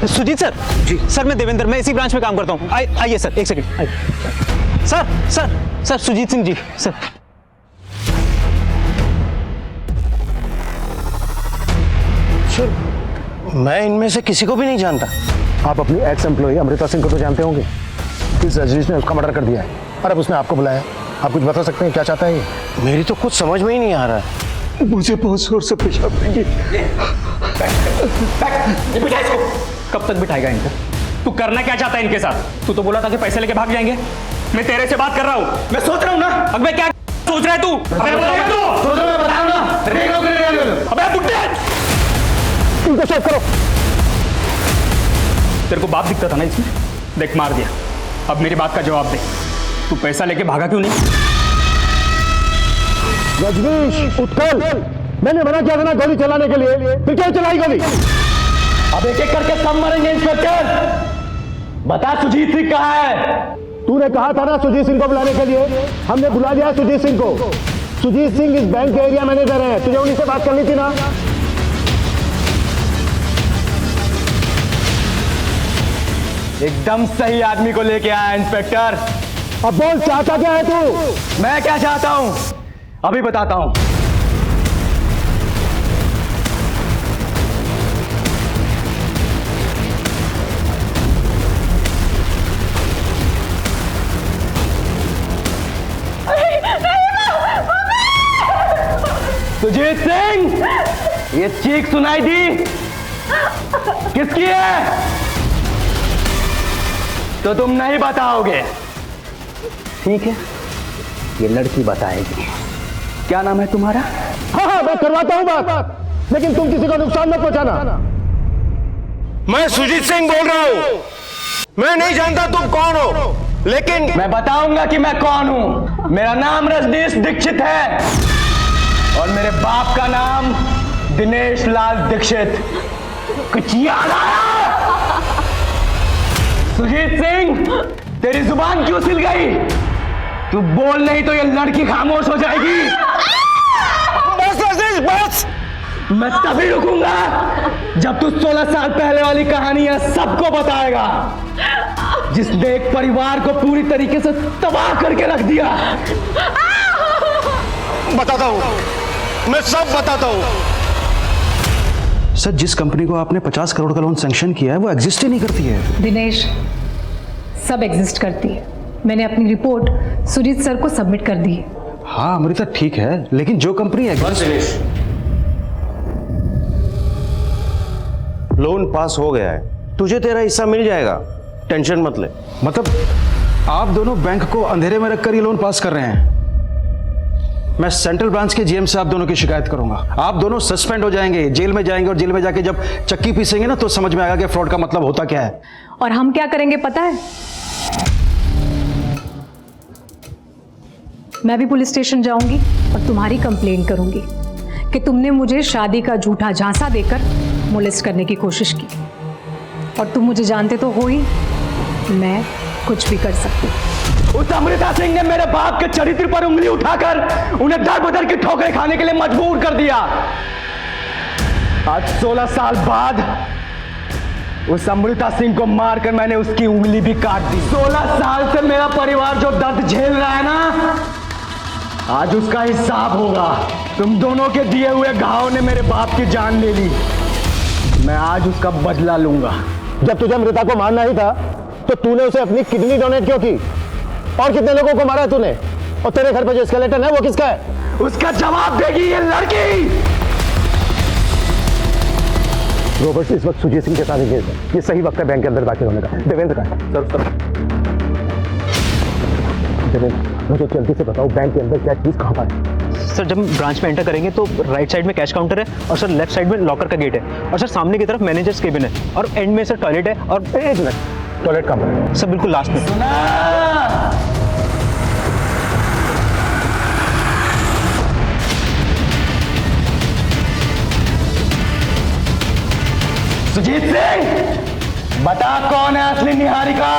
सुजीत सर। जी सर, मैं देवेंद्र, मैं इसी ब्रांच में काम करता हूँ। आइए सर, एक सेकंड आइए। Sir Sujit Singh ji sir. मैं इनमें से किसी को भी नहीं जानता। आप अपनी एक्स एम्प्लॉय अमृता सिंह को तो जानते होंगे। इस रजनीश ने उसका मर्डर कर दिया है और अब उसने आपको बुलाया। आप कुछ बता सकते हैं क्या चाहता है ये? मेरी तो कुछ समझ में ही नहीं आ रहा है। मुझे बहुत जोर से पेशाब आएगी। बिठा इसको। कब तक बिठाएगा इनको? तू करना क्या चाहता है इनके साथ? तू तो बोला था कि पैसे लेके भाग जाएंगे। मैं तेरे से बात कर रहा हूँ। मैं सोच रहा हूँ ना। अब मैं क्या सोच रहा है तू? अबे बुड्ढे, इनको चेक करो। तेरे को बाप दिखता था ना इसमें? देख, मार दिया। अब मेरी बात का जवाब दे, तू पैसा लेके भागा क्यों नहीं? रजनीश, उत्कल, मैंने मना किया था ना गोली चलाने के लिए, फिर क्यों चलाई गोली? अब एक एक करके सब मरेंगे इंस्पेक्टर। बता सुजीत सिंह कहाँ है? तूने कहा था ना सुजीत सिंह को बुलाने के लिए। हमने बुला लिया सुजीत सिंह को। सुजीत सिंह इस बैंक के एरिया मैनेजर हैं। तुझे उन्हीं से बात करनी थी ना। एकदम सही आदमी को लेके आया इंस्पेक्टर। अब बोल, चाहता क्या है तू? मैं क्या चाहता हूं अभी बताता हूं। सुजीत सिंह, ये चीख सुनाई दी किसकी है? तो तुम नहीं बताओगे, ठीक है? ये लड़की बताएगी। क्या नाम है तुम्हारा? हाँ, मैं करवाता हूं बात, लेकिन तुम किसी को नुकसान मत पहुंचाना। मैं सुजीत सिंह बोल रहा हूं। मैं नहीं जानता तुम कौन हो, लेकिन मैं बताऊंगा कि मैं कौन हूं। मेरा नाम रजनीश दीक्षित है और मेरे बाप का नाम दिनेश लाल दीक्षित। कुछ याद आया? सुजीत सिंह, तेरी जुबान क्यों सिल गई? तू बोल नहीं तो ये लड़की खामोश हो जाएगी। बस रजनीश, बस। मैं तभी रुकूंगा जब तू 16 साल पहले वाली कहानियां सबको बताएगा, जिसने एक परिवार को पूरी तरीके से तबाह करके रख दिया। बताता हूं, मैं सब बताता हूं। सर, जिस कंपनी को आपने 50 करोड़ का लोन सैंक्शन किया है वो एग्जिस्ट ही नहीं करती है। दिनेश, सब एग्जिस्ट करती है। मैंने अपनी रिपोर्ट सुजीत सर को सबमिट कर दी है। हाँ अमृता, ठीक है, लेकिन जो कंपनी एग्जिस्ट। लोन पास हो गया है, तुझे तेरा हिस्सा मिल जाएगा, टेंशन मत ले। मतलब आप दोनों बैंक को अंधेरे में रखकर ये लोन पास कर रहे हैं? मैं सेंट्रल ब्रांच के जीएम से आप दोनों की शिकायत करूंगा। आप दोनों सस्पेंड हो जाएंगे, जेल में जाएंगे और जेल में जाके जब चक्की पीसेंगे ना तो समझ में आएगा कि फ्रॉड का मतलब होता क्या है। और हम क्या करेंगे पता है? मैं भी पुलिस स्टेशन जाऊंगी और तुम्हारी कंप्लेंट करूंगी कि तुमने मुझे शादी का झूठा झांसा देकर मोलेस्ट करने की कोशिश की, और तुम मुझे जानते तो हो ही, मैं कुछ भी कर सकती हूँ। उस अमृता सिंह ने मेरे बाप के चरित्र पर उंगली उठाकर उन्हें दर बदर की ठोकरें खाने के लिए मजबूर कर दिया। आज 16 साल बाद उस अमृता सिंह को मारकर मैंने उसकी उंगली भी काट दी। 16 साल से मेरा परिवार जो दर्द झेल रहा है ना, आज उसका हिसाब होगा। तुम दोनों के दिए हुए घाव ने मेरे बाप की जान ले ली, मैं आज उसका बदला लूंगा। जब तुझे अमृता को मारना ही था तो तूने उसे अपनी किडनी डोनेट क्यों की? और कितने लोगों को मारा तूने? और तेरे घर पे जो स्केलेटन है वो किसका है? उसका जवाब देगी ये लड़की। रॉबर्ट इस वक्त सुजीत सिंह के साथ इंगेज है। ये सही वक्त है बैंक के अंदर दाखिल होने का। देवेंद्र का सर देवेंद्र, मुझे जल्दी से बताओ बैंक के अंदर क्या चीज कहाँ पर है? सर जब हम ब्रांच में एंटर करेंगे तो राइट साइड में कैश काउंटर है, और सर लेफ्ट साइड में लॉकर का गेट है, और सर सामने की तरफ मैनेजर्स केबिन है, और एंड में सर टॉयलेट है। और एक मिनट, टॉयलेट कहाँ पर है? सर बिल्कुल लास्ट में। सुजीत सिंह, बता कौन है असली निहारिका?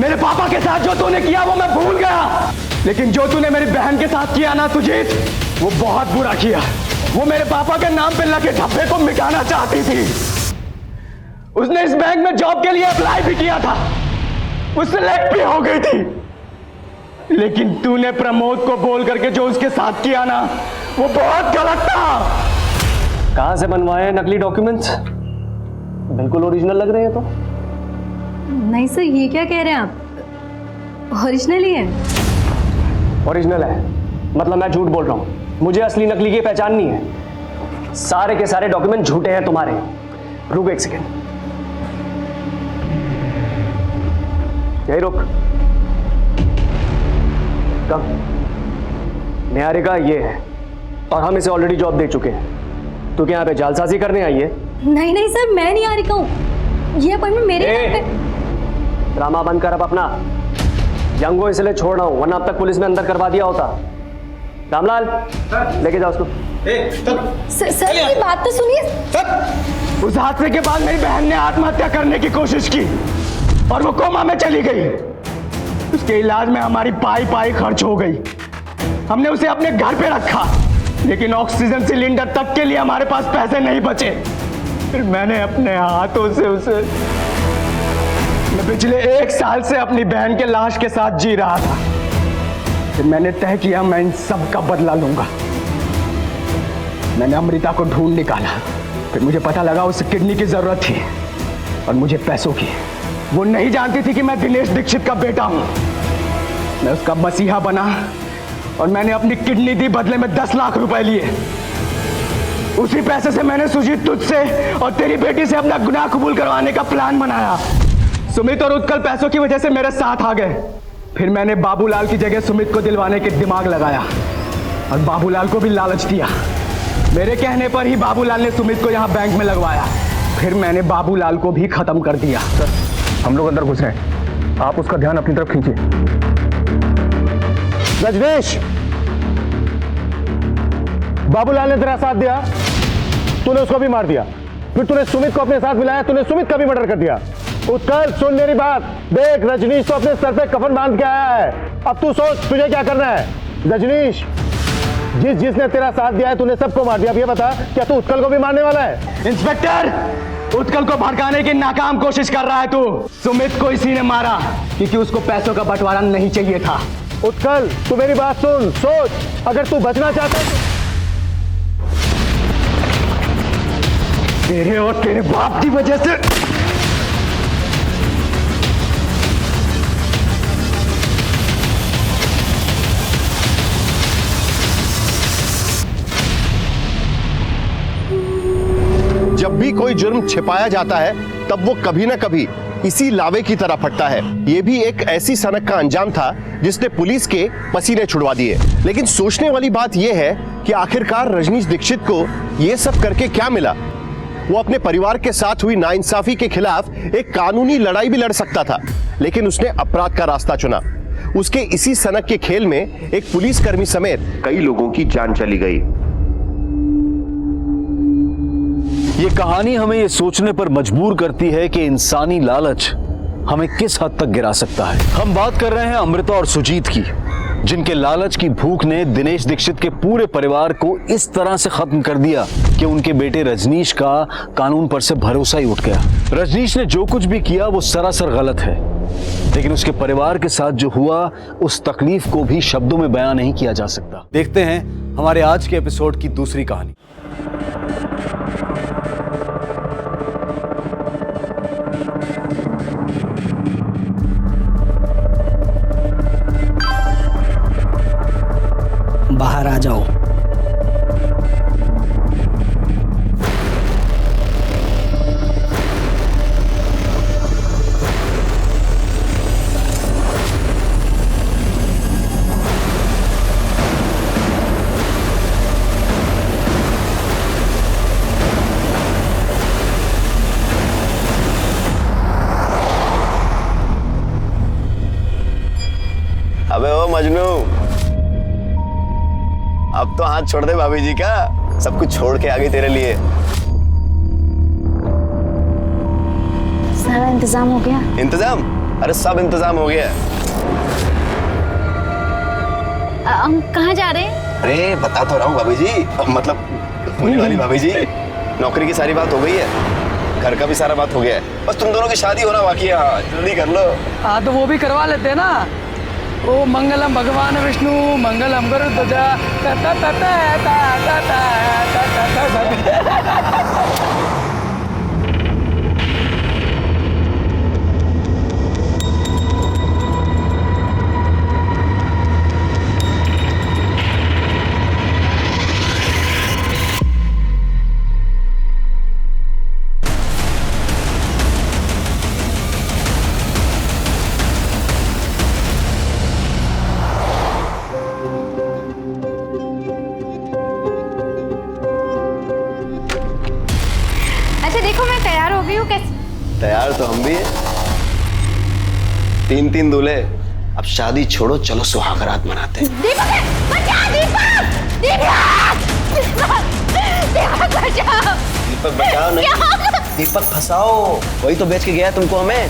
मेरे पापा के साथ जो तूने किया वो मैं भूल गया, लेकिन जो तूने मेरी बहन के साथ किया ना सुजीत, वो बहुत बुरा किया। वो मेरे पापा के नाम पे लगे धब्बे को मिटाना चाहती थी। उसने इस बैंक में जॉब के लिए अप्लाई भी किया था, वो सिलेक्ट भी हो गई थी, लेकिन तूने प्रमोद को बोल करके जो उसके साथ किया ना, वो बहुत गलत था। कहां से बनवाए नकली डॉक्यूमेंट्स? बिल्कुल ओरिजिनल लग रहे हैं। तो नहीं सर, ये क्या कह रहे हैं आप? ओरिजिनल ही है। ओरिजिनल है मतलब मैं झूठ बोल रहा हूं? मुझे असली नकली की पहचान नहीं है। सारे के सारे डॉक्यूमेंट झूठे हैं तुम्हारे। रुक एक सेकेंड, यही रुक। कम निहारिका ये है, और हम इसे ऑलरेडी जॉब दे चुके हैं। तू क्या यहाँ पे जालसाजी करने आई है? नहीं नहीं सर, मैं नहीं आ रही हूँ, ये अपॉइंटमेंट मेरे नाम पे। ड्रामा बंद कर अब अपना। यंग को इसलिए छोड़ रहा हूं, वरना अब तक पुलिस में अंदर करवा दिया होता। रामलाल लेके जाओ उसको। सर ये बात तो सुनिए। उस हादसे के बाद मेरी बहन ने आत्महत्या करने की कोशिश की और वो कोमा में चली गई। उसके इलाज में हमारी पाई खर्च हो गई। हमने उसे अपने घर पे रखा, लेकिन ऑक्सीजन सिलेंडर तक के लिए हमारे पास पैसे नहीं बचे। फिर मैंने अपने हाथों से उसे, मैं पिछले 1 साल से अपनी बहन के लाश के साथ जी रहा था। फिर मैंने तय किया मैं इन सब का बदला लूंगा। मैंने अमृता को ढूंढ निकाला, फिर मुझे पता लगा उसे किडनी की जरूरत थी और मुझे पैसों की। वो नहीं जानती थी कि मैं दिनेश दीक्षित का बेटा हूं। मैं उसका मसीहा बना और मैंने अपनी किडनी दी, बदले में 10 लाख रुपए लिए। उसी पैसे से मैंने सुजीत तुझसे और तेरी बेटी से अपना गुनाह कबूल करवाने का प्लान बनाया। सुमित और उत्कल पैसों की वजह से मेरे साथ आ गए। फिर मैंने बाबूलाल की जगह सुमित को दिलवाने के दिमाग लगाया और बाबूलाल को भी लालच दिया। मेरे कहने पर ही बाबूलाल ने सुमित को यहाँ बैंक में लगवाया। फिर मैंने बाबूलाल को भी खत्म कर दिया। सर हम लोग अंदर घुस रहे हैं, आप उसका ध्यान अपनी तरफ खींचिए। रजनीश, बाबूलाल ने तेरा साथ दिया, तूने उसको भी मार दिया। फिर तूने सुमित को अपने साथ मिलाया, तूने सुमित का भी मर्डर कर दिया। उत्कल सुन मेरी बात, देख रजनीश तो अपने सर पे कफन बांध के आया है। अब तू सोच तुझे क्या करना है। रजनीश, जिसने तेरा साथ दिया है तूने सबको मार दिया। अब ये बता, क्या तू उत्कल को भी मारने वाला है? इंस्पेक्टर, उत्कल को भड़काने की नाकाम कोशिश कर रहा है तू। सुमित को इसी ने मारा क्योंकि उसको पैसों का बंटवारा नहीं चाहिए था। उत्कल तू मेरी बात सुन, सोच, अगर तू बचना चाहता है तेरे और तेरे बाप की वजह से जब भी कोई जुर्म छिपाया जाता है तब वो कभी ना कभी इसी लावे की तरह फटता है। ये भी एक ऐसी सनक का अंजाम था जिसने पुलिस के पसीने छुड़वा दिए। लेकिन सोचने वाली बात यह है कि आखिरकार रजनीश दीक्षित को ये सब करके क्या मिला। वो अपने परिवार के साथ हुई नाइंसाफी के खिलाफ एक कानूनी लड़ाई भी लड़ सकता था। लेकिन उसने अपराध का रास्ता चुना। उसके इसी सनक के खेल में एक पुलिसकर्मी समेत कई लोगों की जान चली गई। ये कहानी हमें ये सोचने पर मजबूर करती है कि इंसानी लालच हमें किस हद तक गिरा सकता है। हम बात कर रहे हैं अमृता और सुजीत की, जिनके लालच की भूख ने दिनेश दीक्षित के पूरे परिवार को इस तरह से खत्म कर दिया कि उनके बेटे रजनीश का कानून पर से भरोसा ही उठ गया। रजनीश ने जो कुछ भी किया वो सरासर गलत है, लेकिन उसके परिवार के साथ जो हुआ उस तकलीफ को भी शब्दों में बयां नहीं किया जा सकता। देखते हैं हमारे आज के एपिसोड की दूसरी कहानी। बाहर आ जाओ। अबे ओ मजनू, अब तो हाथ छोड़ दे भाभी जी का, सब कुछ छोड़ के आ गई तेरे लिए। सारा इंतजाम हो गया? इंतजाम? अरे सब इंतजाम हो गया। हम कहाँ जा रहे हैं? अरे बता तो रहा हूँ भाभी जी, मतलब होने वाली भाभी जी, नौकरी की सारी बात हो गई है, घर का भी सारा बात हो गया है, बस तुम दोनों की शादी होना बाकी है। जल्दी कर लो। हाँ तो वो भी करवा लेते हैं ना। ओ मंगलम भगवान विष्णु मंगलम गरुड़ध्वजा। तैयार तो हम भी हैं। 3-3 दूल्हे। अब शादी छोड़ो, चलो सुहाग रात मनाते हैं। दीपक बचा! दीपक बचाओ! दीपक बचाओ नहीं, दीपक फंसाओ। वही तो बेच के गया तुमको हमें।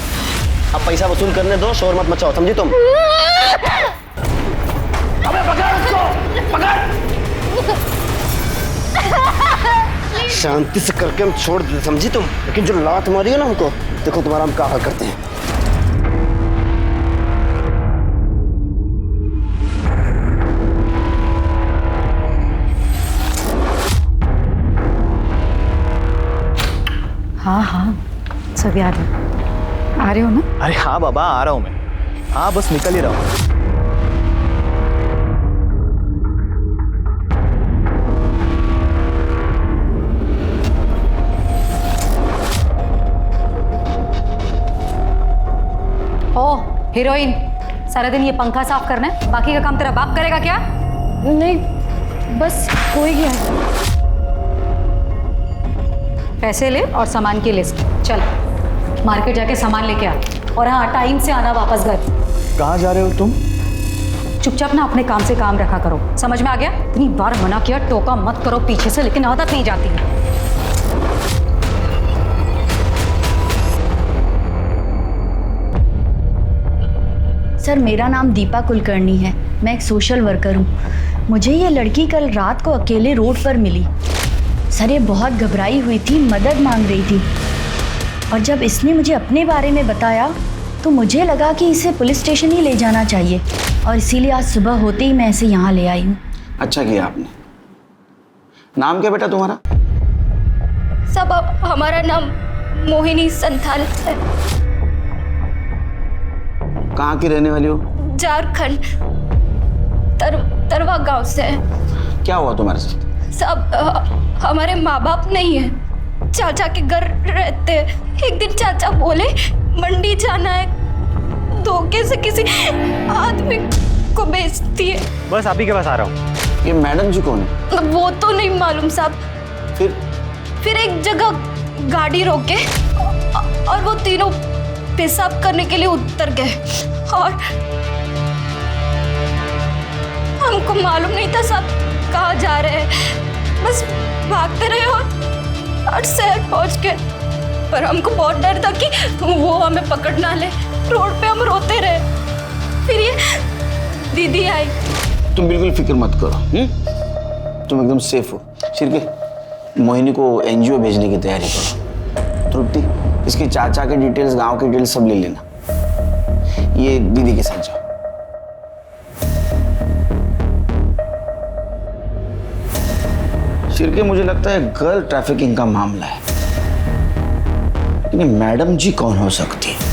अब पैसा वसूल करने दो, शोर मत मचाओ, समझी तुम? अबे पकड़ उसको, पकड़। शांति से करके हम छोड़ देते, समझी तुम? लेकिन जो लात मारी है ना हमको, देखो तुम्हारा हम क्या हाल करते हैं। हाँ हाँ सब याद है। आ रहे हो ना? अरे हाँ बाबा, आ रहा हूँ मैं। हाँ बस निकल ही रहा हूँ। हीरोइन, सारा दिन ये पंखा साफ करना है, बाकी का काम तेरा बाप करेगा क्या? नहीं, बस हो ही गया। पैसे ले और सामान की लिस्ट। चल मार्केट जाके सामान लेके आ, और हाँ टाइम से आना वापस घर। कहाँ जा रहे हो तुम? चुपचाप ना अपने काम से काम रखा करो, समझ में आ गया? इतनी बार मना किया, टोका मत करो पीछे से, लेकिन आदत नहीं जाती है। सर मेरा नाम दीपा कुलकर्णी है, मैं एक सोशल वर्कर हूँ। मुझे ये लड़की कल रात को अकेले रोड पर मिली। सर ये बहुत घबराई हुई थी, मदद मांग रही थी, और जब इसने मुझे अपने बारे में बताया तो मुझे लगा कि इसे पुलिस स्टेशन ही ले जाना चाहिए, और इसीलिए आज सुबह होते ही मैं इसे यहाँ ले आई हूँ। अच्छा किया आपने। नाम क्या बेटा तुम्हारा? सब हमारा नाम मोहिनी संथाल है। कहाँ की रहने वाली हो? झारखंड, तरवा गांव से है। क्या हुआ तुम्हारे साथ? सब हमारे माँ बाप नहीं है, चाचा के घर रहते हैं। एक दिन चाचा बोले मंडी जाना है, धोखे से किसी आदमी को बेचती है। बस आप ही के पास आ रहा हूँ। ये मैडम जी कौन है? वो तो नहीं मालूम साहब। फिर एक जगह गाड़ी रोके और वो तीनों पेशाब करने के लिए उतर गए और हमको मालूम नहीं था साहब कहाँ जा रहे हैं। बस भागते रहे और शहर पहुंच गए, पर हमको बहुत डर था कि वो हमें पकड़ ना ले। रोड पे हम रोते रहे, फिर ये दीदी आई। तुम बिल्कुल फिक्र मत करो, तुम एकदम सेफ हो। शिरके, मोहिनी को एनजीओ भेजने की तैयारी करो। तृप्ति, इसके चाचा के डिटेल्स, गांव के डिटेल्स सब ले लेना। ये दीदी के साथ जाओ। शिरके, मुझे लगता है गर्ल ट्रैफिकिंग का मामला है, लेकिन मैडम जी कौन हो सकती है?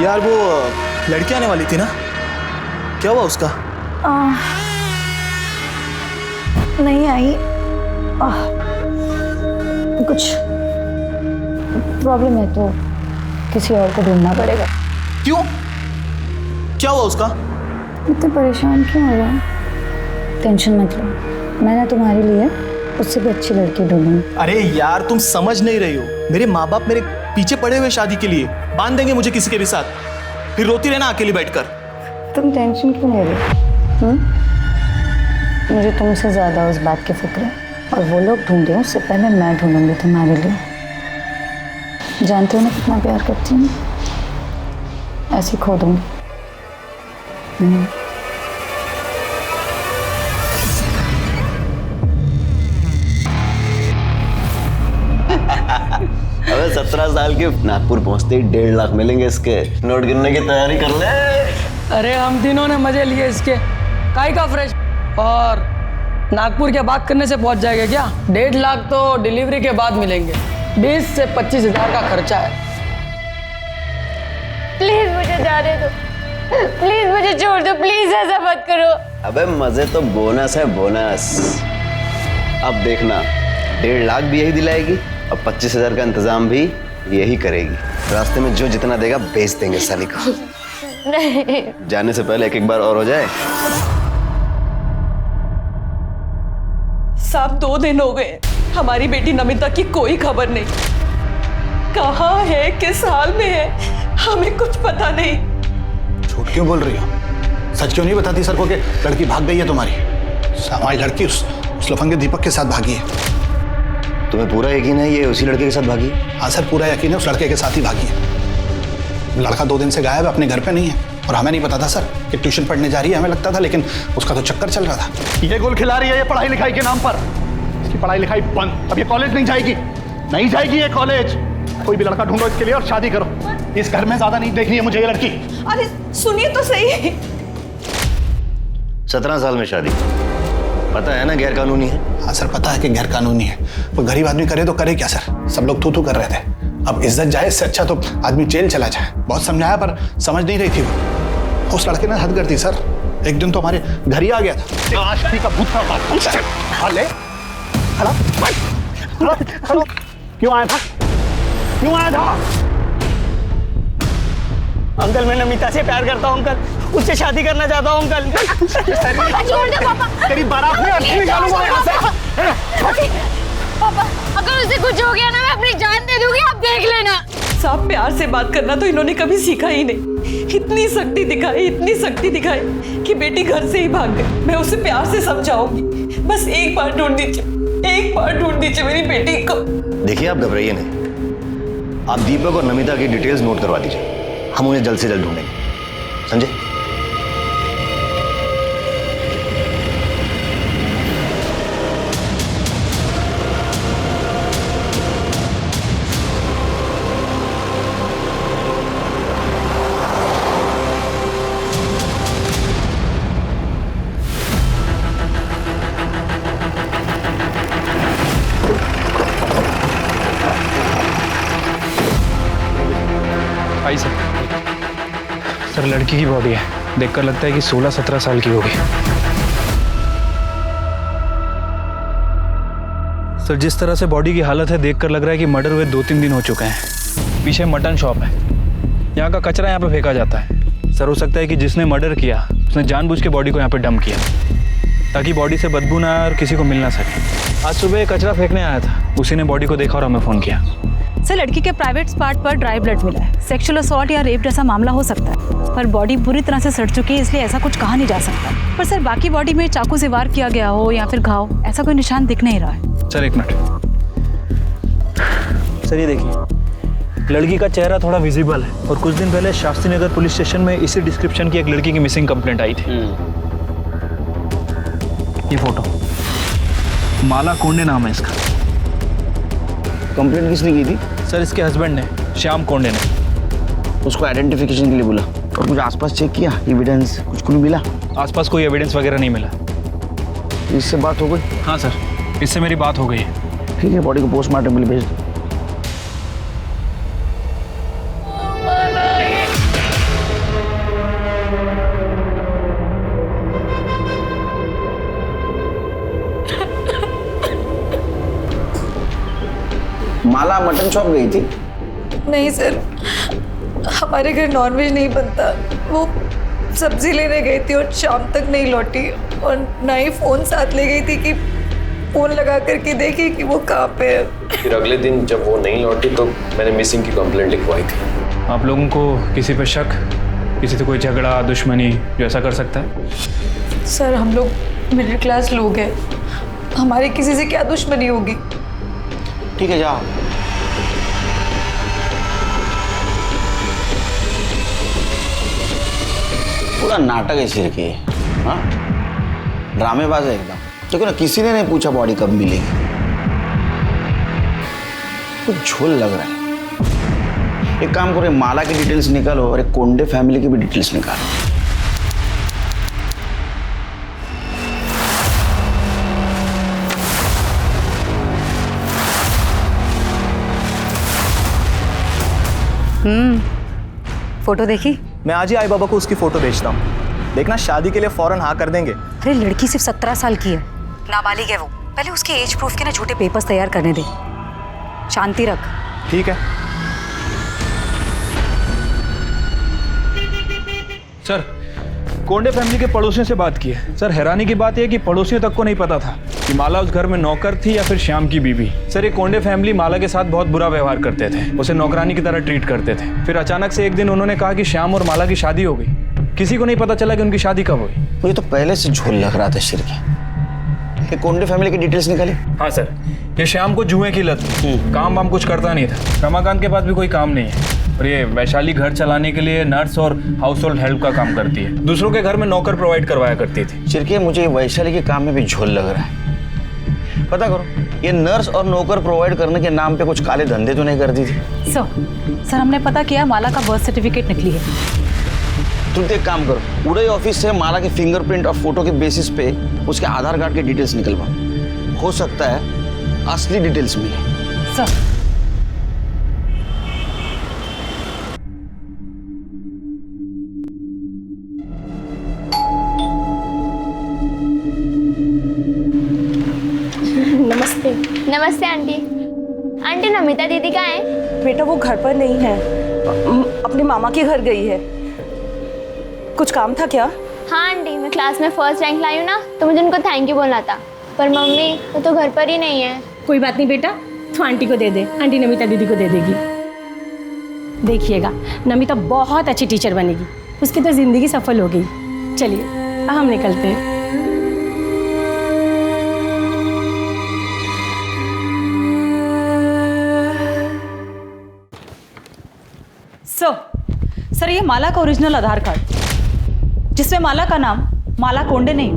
यार वो लड़की आने वाली थी ना, क्या हुआ उसका? नहीं आई। कुछ प्रॉब्लम है तो किसी और को ढूंढना पड़ेगा। क्यों? क्या हुआ उसका? इतने परेशान क्यों हो रहे हैं? टेंशन मत लो, मैंने तुम्हारे लिए उससे भी अच्छी लड़की ढूंढूंगी। अरे यार, तुम समझ नहीं रही हो। मेरे माँ बाप मेरे पीछे पड़े हुए शादी के लिए, बांध देंगे मुझे किसी के भी साथ, फिर रोती रहना अकेली बैठकर। तुम टेंशन क्यों ले रहे हो? मुझे तुमसे ज्यादा उस बात की फिक्र है, और वो लोग ढूंढे उससे पहले मैं ढूंढूंगी तुम्हारे लिए। जानते हो ना कितना प्यार करती हूँ, ऐसे खो दूंगी। अबे 17 साल के नागपुर पहुंचते ही 1.5 लाख मिलेंगे इसके। नोट गिनने की तैयारी कर ले। अरे हम तीनों ने मजे लिए इसके, काई का फ्रेश। और नागपुर के बात करने से पहुंच जाएगा क्या? 1.5 लाख तो डिलीवरी के बाद मिलेंगे। 20 से 25 हजार का खर्चा है। प्लीज मुझे जाने दो, प्लीज मुझे छोड़ दो, प्लीज ऐसा मत करो। अबे मजे तो बोनस है, बोनस। अब देखना, 1.5 लाख भी यही दिलाएगी और 25,000 का इंतजाम भी यही करेगी। रास्ते में जो जितना देगा बेच देंगे साली को। नहीं, जाने से पहले एक बार और हो जाए। साहब 2 दिन हो गए, हमारी बेटी नमिता की कोई खबर नहीं। कहाँ है, किस हाल में है, हमें कुछ पता नहीं। झूठ क्यों बोल रही हो? सच क्यों नहीं बताती सर को कि लड़की भाग गई है तुम्हारी? हमारी लड़की उस लफंगे दीपक के साथ भागी है। तुम्हें पूरा यकीन है ये उसी लड़के के साथ भागी? हाँ सर, पूरा यकीन है, उस लड़के के साथ ही भागी है। लड़का 2 दिन से गायब है, अपने घर पे नहीं है। और हमें नहीं पता था सर कि ट्यूशन पढ़ने जा रही है, हमें लगता था, लेकिन उसका तो चक्कर चल रहा था। ये गोल खिला रही है ये पढ़ाई लिखाई के नाम पर। इसकी पढ़ाई लिखाई बंद। अब ये कॉलेज नहीं जाएगी, नहीं जाएगी ये कॉलेज। कोई भी लड़का ढूंढो इसके लिए और शादी करो। इस घर में ज्यादा नहीं देखनी है मुझे ये लड़की। अरे सुनिए तो सही। 17 साल में शादी, पता है ना गैर कानूनी है। हाँ सर, पता है कि गैर कानूनी है, पर गरीब आदमी करे तो करे क्या सर? सब लोग थू कर रहे थे। अब इज्जत जाए, इससे अच्छा तो आदमी जेल चला जाए। बहुत समझाया पर समझ नहीं रही थी वो। उस लड़के ने हद कर दी सर। एक दिन तो हमारे घर ही आ गया था। आशिकी का भूत का ले क्यों आया था? क्यों आया था? अंकल, मैं नमिता से प्यार करता हूँ अंकल, उससे शादी करना चाहता हूँ अंकल। छोड़ दे पापा। तेरी बारात में अर्थी निकालूंगा यहाँ से। पापा, अगर उसे कुछ हो गया ना, मैं अपनी जान दे दूंगी, आप देख लेना। साहब प्यार से बात करना तो इन्होंने कभी सीखा ही नहीं। इतनी सख्ती दिखाई, इतनी सख्ती दिखाई कि बेटी घर से ही भाग गई। मैं उसे प्यार से समझाऊंगी, बस एक बार ढूंढ दीजिए, एक बार ढूंढ दीजिए मेरी बेटी को। देखिए आप घबराइए नहीं, आप दीपक और नमिता की डिटेल्स नोट करवा दीजिए, हम उन्हें जल्द से जल्द ढूंढेंगे। समझे? आई सर, लड़की की बॉडी है, देखकर लगता है कि 16-17 साल की होगी। सर, जिस तरह से बॉडी की हालत है देखकर लग रहा है कि मर्डर हुए 2-3 दिन हो चुके हैं। पीछे मटन शॉप है, यहाँ का कचरा यहाँ पे फेंका जाता है। सर, हो सकता है कि जिसने मर्डर किया उसने जानबूझ के बॉडी को यहाँ पे डंप किया। ताकि बॉडी से बदबू ना आए और किसी को मिल ना सके। आज सुबह कचरा फेंकने आया था, उसी ने बॉडी को देखा और हमें फ़ोन किया। सर लड़की के प्राइवेट पार्ट पर ड्राई ब्लड मिला है। सेक्सुअल असॉल्ट या रेप जैसा मामला हो सकता है, पर बॉडी बुरी तरह से सड़ चुकी है, इसलिए ऐसा कुछ कहा नहीं जा सकता। पर सर बाकी बॉडी में चाकू से वार किया गया हो या फिर घाव, ऐसा कोई निशान दिख नहीं रहा है। सर एक मिनट। सर ये देखिए, लड़की का चेहरा थोड़ा विजिबल है और कुछ दिन पहले शास्त्री नगर पुलिस स्टेशन में इसी डिस्क्रिप्शन की एक लड़की की मिसिंग कंप्लेंट आई थी। ये फोटो, माला कोंडे नाम है इसका। कंप्लेंट किसने की थी? सर इसके हस्बैंड ने, श्याम कोंडे ने। उसको आइडेंटिफिकेशन के लिए बोला और कुछ आसपास चेक किया, एविडेंस कुछ मिला? आसपास कोई एविडेंस वगैरह नहीं मिला। इससे बात हो गई? हाँ सर, इससे मेरी बात हो गई है। ठीक है, बॉडी को पोस्टमार्टम के लिए भेज दो। माला मटन शॉप गई थी? नहीं सर, हमारे घर नॉनवेज नहीं बनता। वो सब्जी लेने गई थी और शाम तक नहीं लौटी, और ना ही फ़ोन साथ ले गई थी कि फ़ोन लगा करके देखी कि वो कहाँ पे है। फिर अगले दिन जब वो नहीं लौटी तो मैंने मिसिंग की कंप्लेंट लिखवाई थी। आप लोगों को किसी पे शक, किसी से कोई झगड़ा, दुश्मनी जो ऐसा कर सकता है? सर हम लोग मिडिल क्लास लोग हैं, हमारी किसी से क्या दुश्मनी होगी। ठीक है जाओ। पूरा नाटक है सिर के, हाँ ड्रामेबाज है एकदम। देखो ना, किसी ने नहीं पूछा बॉडी कब मिलेगी। कुछ झोल लग रहा है। एक काम करो, माला की डिटेल्स निकालो और एक कोंडे फैमिली की भी डिटेल्स निकालो। फोटो देखी? मैं आज ही आई बाबा को उसकी फोटो भेजता हूँ। देखना शादी के लिए फौरन हाँ कर देंगे। अरे लड़की सिर्फ 17 साल की है, नाबालिग है वो। पहले उसके एज प्रूफ के ना झूठे पेपर्स तैयार करने दे। शांति रख। ठीक है सर, कोंडे फैमिली के पड़ोसियों से बात की है। सर हैरानी की बात यह कि पड़ोसियों तक को नहीं पता था कि माला उस घर में नौकर थी या फिर श्याम की बीवी। सर ये कोंडे फैमिली माला के साथ बहुत बुरा व्यवहार करते थे, उसे नौकरानी की तरह ट्रीट करते थे। फिर अचानक से एक दिन उन्होंने कहा कि श्याम और माला की शादी हो गई। किसी को नहीं पता चला कि उनकी शादी कब हुई। मुझे तो पहले से झोल लग रहा था शिर की। ये कोंडे फैमिली की डिटेल्स निकाली? हाँ सर, ये श्याम को जुए की लत थी, काम वाम कुछ करता नहीं था। रमाकांत के पास भी कोई काम नहीं है और ये वैशाली घर चलाने के लिए नर्स और हाउस होल्ड हेल्प का काम करती है। दूसरों के घर में नौकर प्रोवाइड करवाया करती थी। चिरके मुझे वैशाली के काम में भी झोल लग रहा है। पता करो, ये नर्स और नौकर प्रोवाइड करने के नाम पे कुछ काले धंधे तो नहीं करती थी? सर हमने पता किया, माला का बर्थ सर्टिफिकेट निकली है। तुम एक काम करो, उड़ई ऑफिस से माला के फिंगरप्रिंट और फोटो के बेसिस पे उसके आधार कार्ड के डिटेल्स निकलवाओ। हो सकता है असली डिटेल्स मिले। सर नमस्ते। नमस्ते आंटी। आंटी नमिता दीदी कहाँ है? बेटा वो घर पर नहीं है, अपने मामा के घर गई है। कुछ काम था क्या? हाँ आंटी, मैं क्लास में फर्स्ट रैंक लाई हूँ ना, तो मुझे उनको थैंक यू बोलना था। पर मम्मी वो तो घर पर ही नहीं है। कोई बात नहीं बेटा, तो आंटी को दे दे, आंटी नमिता दीदी को दे देगी। देखिएगा नमिता बहुत अच्छी टीचर बनेगी, उसकी तो ज़िंदगी सफल हो गई। चलिए अब हम निकलते हैं। सर ये माला का ओरिजिनल आधार कार्ड, जिसमें माला का नाम माला कोंडे नहीं,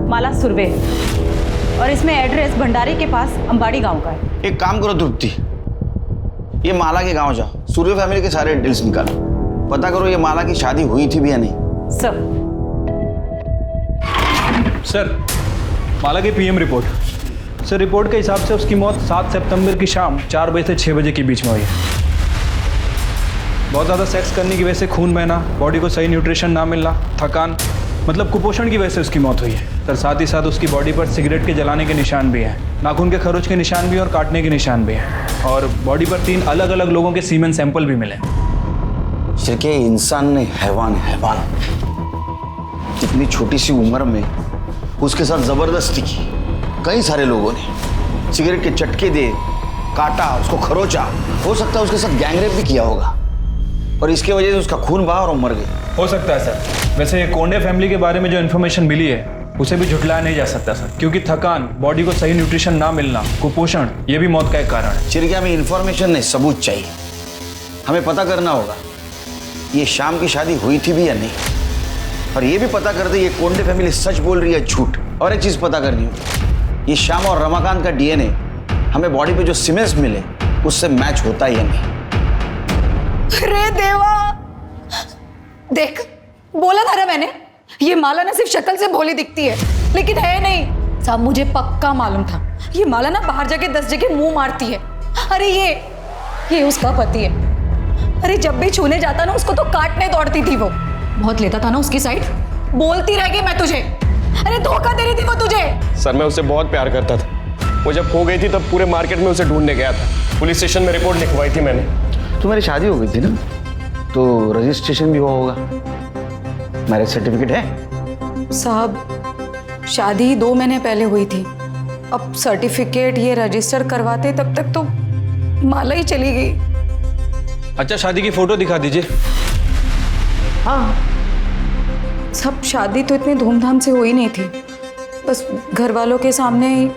माला सुरवे है, और इसमें एड्रेस भंडारी के पास अंबाड़ी गांव का है। एक काम करो तृप्ति, ये माला के गांव जाओ, सूर्य फैमिली के सारे डिटेल्स निकालो, पता करो ये माला की शादी हुई थी भी या नहीं। सर माला की पीएम रिपोर्ट। सर रिपोर्ट के हिसाब से उसकी मौत 7 सितंबर की शाम 4 बजे से 6 बजे के बीच में हुई है। बहुत ज़्यादा सेक्स करने की वजह से खून बहना, बॉडी को सही न्यूट्रिशन ना मिलना, थकान, मतलब कुपोषण की वजह से उसकी मौत हुई है। सर साथ ही साथ उसकी बॉडी पर सिगरेट के जलाने के निशान भी हैं, नाखून के खरोच के निशान भी और काटने के निशान भी हैं, और बॉडी पर 3 अलग अलग लोगों के सीमेन सैंपल भी मिले। इंसान नहीं, हैवान। इतनी छोटी सी उम्र में उसके साथ जबरदस्ती की कई सारे लोगों ने, सिगरेट के चटके दे, काटा, उसको खरोचा, हो सकता है उसके साथ गैंगरेप भी किया होगा और इसके वजह से उसका खून बहा और वो मर गई। हो सकता है सर। वैसे कोंडे फैमिली के बारे में जो इन्फॉर्मेशन मिली है उसे भी झुटलाया नहीं जा सकता सर, क्योंकि थकान, बॉडी को सही न्यूट्रिशन ना मिलना, कुपोषण, ये भी मौत का एक कारण है। चिरकिया, हमें इन्फॉर्मेशन नहीं, सबूत चाहिए। हमें पता करना होगा ये शाम की शादी हुई थी भी या नहीं, और ये भी पता कर दे ये कोंडे फैमिली सच बोल रही है झूठ। और एक चीज पता करनी होगी, ये श्याम और रमाकांत का डीएनए हमें बॉडी पे जो सीमेंट्स मिले उससे मैच होता है या नहीं। अरे देवा, देख बोला था ना मैंने, ये माला ना सिर्फ शक्ल से भोली दिखती है लेकिन है नहीं। साहब मुझे पक्का मालूम था ये माला ना बाहर जाके 10 जगह मुंह मारती है। अरे ये उसका पति है। अरे जब भी छूने जाता ना उसको तो काटने दौड़ती थी वो। बहुत लेता था ना उसकी साइड, बोलती रह गई मैं तुझे। अरे धोखा दे रही थी वो तुझे। सर मैं उससे बहुत प्यार करता था। वो जब खो गई थी तब पूरे मार्केट में उसे ढूंढने गया था। पुलिस स्टेशन में रिपोर्ट लिखवाई थी मैंने। तुम्हारी शादी हो गई थी ना, तो रजिस्ट्रेशन भी हुआ होगा, मैरिज सर्टिफिकेट है? साहब शादी 2 महीने पहले हुई थी। अब सर्टिफिकेट ये रजिस्टर करवाते तब तक तो माला ही चली गई। अच्छा शादी की फोटो दिखा दीजिए। हाँ सब शादी तो इतनी धूमधाम से हुई नहीं थी, बस घर वालों के सामने ही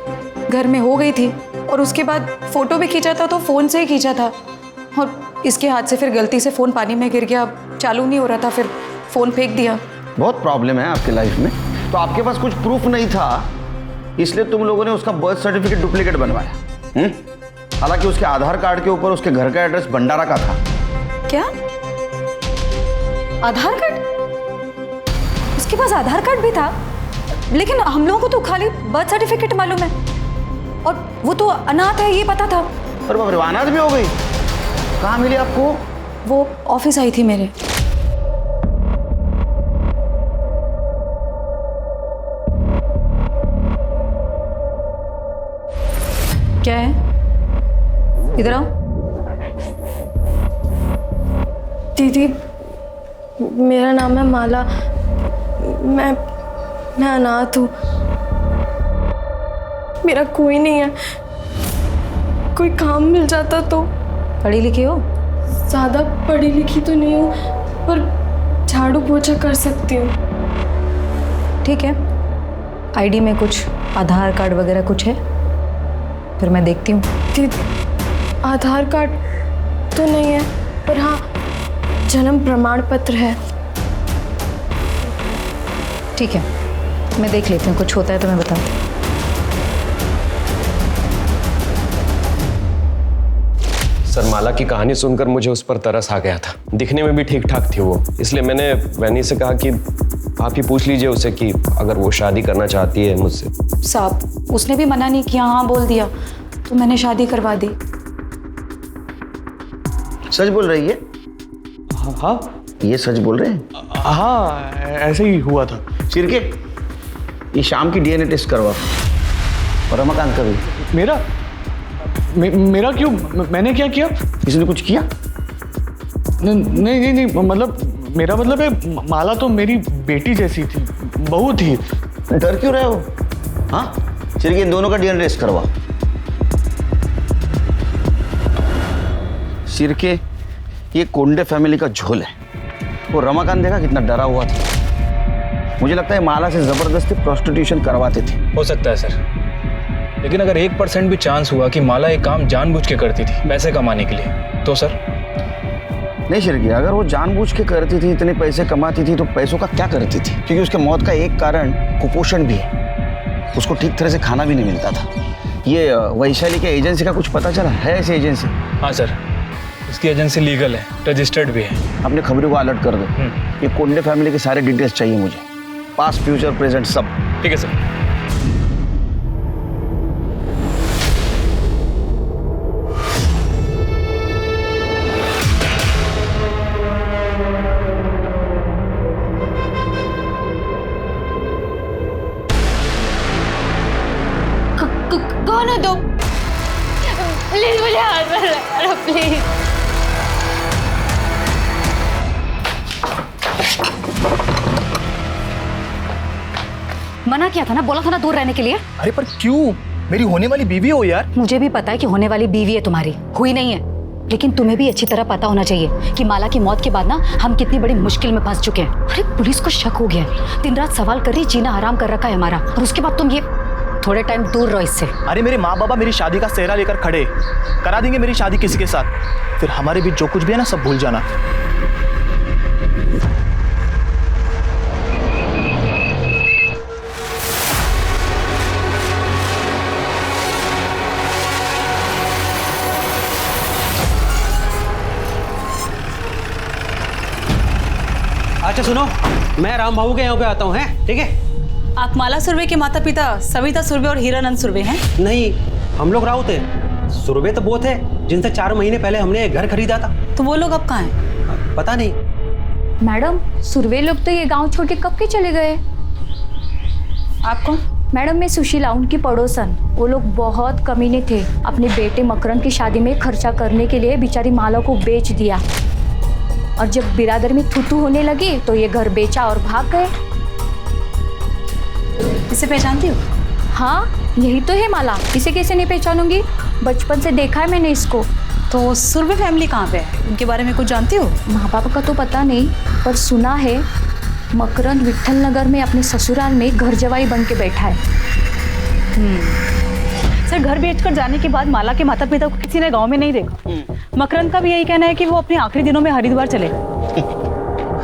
घर में हो गई थी। और उसके बाद फोटो भी खींचा था तो फ़ोन से ही खींचा था, और इसके हाथ से फिर गलती से फ़ोन पानी में गिर गया, चालू नहीं हो रहा था, फिर फ़ोन फेंक दिया। बहुत प्रॉब्लम है आपके लाइफ में, तो आपके पास कुछ प्रूफ नहीं था इसलिए तुम लोगों ने उसका बर्थ सर्टिफिकेट डुप्लीकेट बनवाया। हालांकि उसके आधार कार्ड के ऊपर उसके घर का एड्रेस भंडारा का था। क्या आधार कार्ड? उसके पास आधार कार्ड भी था, लेकिन हम लोगों को तो खाली बर्थ सर्टिफिकेट मालूम है, और वो तो अनाथ है ये पता था। पर बाप रे, अनाथ भी हो गई? कहाँ मिली आपको? वो ऑफिस आई थी मेरे। क्या है? इधर आओ। दीदी मेरा नाम है माला, मैं अनाथ हूँ, मेरा कोई नहीं है। कोई काम मिल जाता तो। पढ़ी लिखी हो? ज़्यादा पढ़ी लिखी तो नहीं हूँ, पर झाड़ू पोछा कर सकती हूँ। ठीक है, आईडी में कुछ आधार कार्ड वगैरह कुछ है? फिर मैं देखती हूँ। आधार कार्ड तो नहीं है, पर हाँ जन्म प्रमाण पत्र है। ठीक है, मैं देख लेती हूँ, कुछ होता है तो मैं बताती हूँ। सर माला की कहानी सुनकर मुझे उस पर तरस आ गया था। दिखने में भी ठीक ठाक थी वो, इसलिए मैंने वैनी से कहा कि आप ही पूछ लीजिए उसे कि अगर वो शादी करना चाहती है मुझसे। साहब उसने भी मना नहीं किया, हाँ बोल दिया, तो मैंने शादी करवा दी। सच बोल रही है? हाँ ये सच बोल रहे हैं? हाँ ऐसे ही हुआ था। चिरके, ये शाम की डीएनए टेस्ट करवा, और रमाकांत का भी। मेरा क्यों? मैंने क्या किया? इसने कुछ किया? नहीं, मतलब मेरा मतलब है माला तो मेरी बेटी जैसी थी, बहू थी। डर क्यों रहे हो? हाँ चिरके, इन दोनों का डीएनए टेस्ट करवा। चिरके, ये कोंडे फैमिली का झोल है। वो रमाकांत देखा कितना डरा हुआ था। मुझे लगता है माला से जबरदस्ती प्रोस्टिट्यूशन करवाते थे। हो सकता है सर, लेकिन अगर 1% भी चांस हुआ कि माला एक काम जानबूझ के करती थी पैसे कमाने के लिए, तो सर? नहीं शिरकी, अगर वो जानबूझ के करती थी, इतने पैसे कमाती थी, तो पैसों का क्या करती थी? क्योंकि उसके मौत का एक कारण कुपोषण भी है, उसको ठीक तरह से खाना भी नहीं मिलता था। ये वैशाली के एजेंसी का कुछ पता चला है? ऐसी एजेंसी? हाँ सर, उसकी एजेंसी लीगल है, रजिस्टर्ड भी है। अपने खबरों को अलर्ट कर दो। ये कोंडे फैमिली के सारे डिटेल्स चाहिए मुझे, पास्ट फ्यूचर प्रेजेंट सब। ठीक है सर। कौन हो तुम? प्लीज मुझे हाथ में लगा, प्लीज। मना किया था ना, बोला था ना दूर रहने के लिए। अरे पर क्यों? मेरी होने वाली बीवी हो यार। मुझे भी पता है कि होने वाली बीवी है तुम्हारी, हुई नहीं है, लेकिन तुम्हें भी अच्छी तरह पता होना चाहिए कि माला की मौत के बाद ना हम कितनी बड़ी मुश्किल में फंस चुके हैं। अरे पुलिस को शक हो गया है, दिन रात सवाल कर रही, जीना हराम कर रखा है हमारा, और उसके बाद तुम ये थोड़े टाइम दूर रहो इससे। अरे मेरे माँ बाबा मेरी शादी का सेहरा लेकर खड़े, करा देंगे मेरी शादी किसी के साथ, फिर हमारे बीच जो कुछ भी है ना सब भूल जाना। अच्छा सुनो, मैं राम बाबू के यहाँ पे आता हूँ, हैं? ठीक है? आप माला सुरवे के माता पिता सविता सुरवे और हीरानंद सुरवे हैं? नहीं, हम लोग राउत हैं। सुरवे तो वो थे जिनसे 4 महीने पहले हमने घर खरीदा था। तो वो लोग अब कहाँ हैं? पता नहीं। मैडम, सुरवे लोग तो ये गांव छोड़ के कब के चले गए? आप कौन? मैडम, मैं सुशीला, उनकी पड़ोसन। वो लोग बहुत कमीने थे, अपने बेटे मकरंद की शादी में खर्चा करने के लिए बेचारी माला को बेच दिया, और जब बिरादर में थूथू होने लगी तो ये घर बेचा और भाग गए। इसे पहचानती हो? हाँ, यही तो है माला, इसे कैसे नहीं पहचानूंगी, बचपन से देखा है मैंने इसको। तो सुरवे फैमिली कहाँ पे है, उनके बारे में कुछ जानती हो? माँ बाप का तो पता नहीं, पर सुना है मकरंद विट्ठल नगर में अपने ससुराल में घर जवाई बन के बैठा है। सर, घर बेचकर जाने के बाद माला के माता पिता को किसी ने गांव में नहीं देखा। मकरंद का भी यही कहना है कि वो अपने आखिरी दिनों में हरिद्वार चले गए।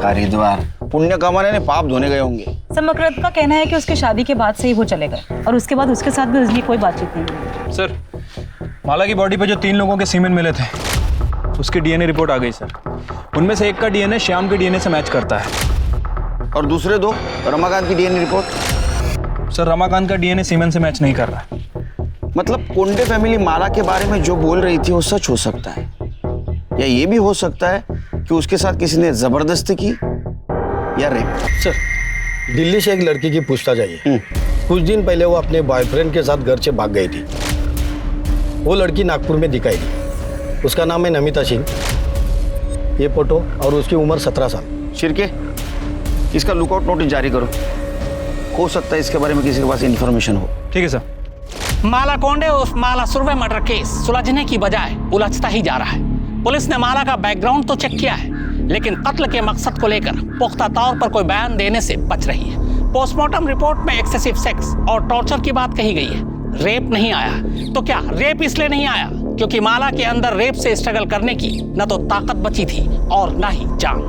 हरिद्वार पुण्य कमाने ने पाप धोने गए होंगे। सर, मकरंद का कहना है कि उसकी शादी के बाद से ही वो चले गए, और उसके बाद उसके साथ भी उसकी कोई बातचीत नहीं। सर, माला की बॉडी पे जो 3 लोगों के सीमेन मिले थे, उसकी डीएनए रिपोर्ट आ गई सर। उनमें से एक का डीएनए श्याम के डीएनए से मैच करता है। और दूसरे 2 रमाकांत की डीएनए रिपोर्ट? सर, रमाकांत का डीएनए सीमेन से मैच नहीं कर रहा है। मतलब कोंडे फैमिली माला के बारे में जो बोल रही थी वो सच हो सकता है, या ये भी हो सकता है कि उसके साथ किसी ने जबरदस्ती की या रेप। सर, दिल्ली से एक लड़की की पूछताछ आई है। कुछ दिन पहले वो अपने बॉयफ्रेंड के साथ घर से भाग गई थी। वो लड़की नागपुर में दिखाई दी। उसका नाम है नमिता सिंह। ये फोटो और उसकी उम्र 17 साल। शिरके, इसका लुकआउट नोटिस जारी करो, हो सकता है इसके बारे में किसी के पास इंफॉर्मेशन हो। ठीक है सर। माला कोंडे उस माला सुरवे मर्डर केस सुलझने की बजाय उलझता ही जा रहा है। पुलिस ने माला का बैकग्राउंड तो चेक किया है, लेकिन कत्ल के मकसद को लेकर पुख्ता तौर पर कोई बयान देने से बच रही है। पोस्टमार्टम रिपोर्ट में एक्सेसिव सेक्स और टॉर्चर की बात कही गई है, रेप नहीं आया। तो क्या रेप इसलिए नहीं आया क्योंकि माला के अंदर रेप से स्ट्रगल करने की न तो ताकत बची थी और न ही जान?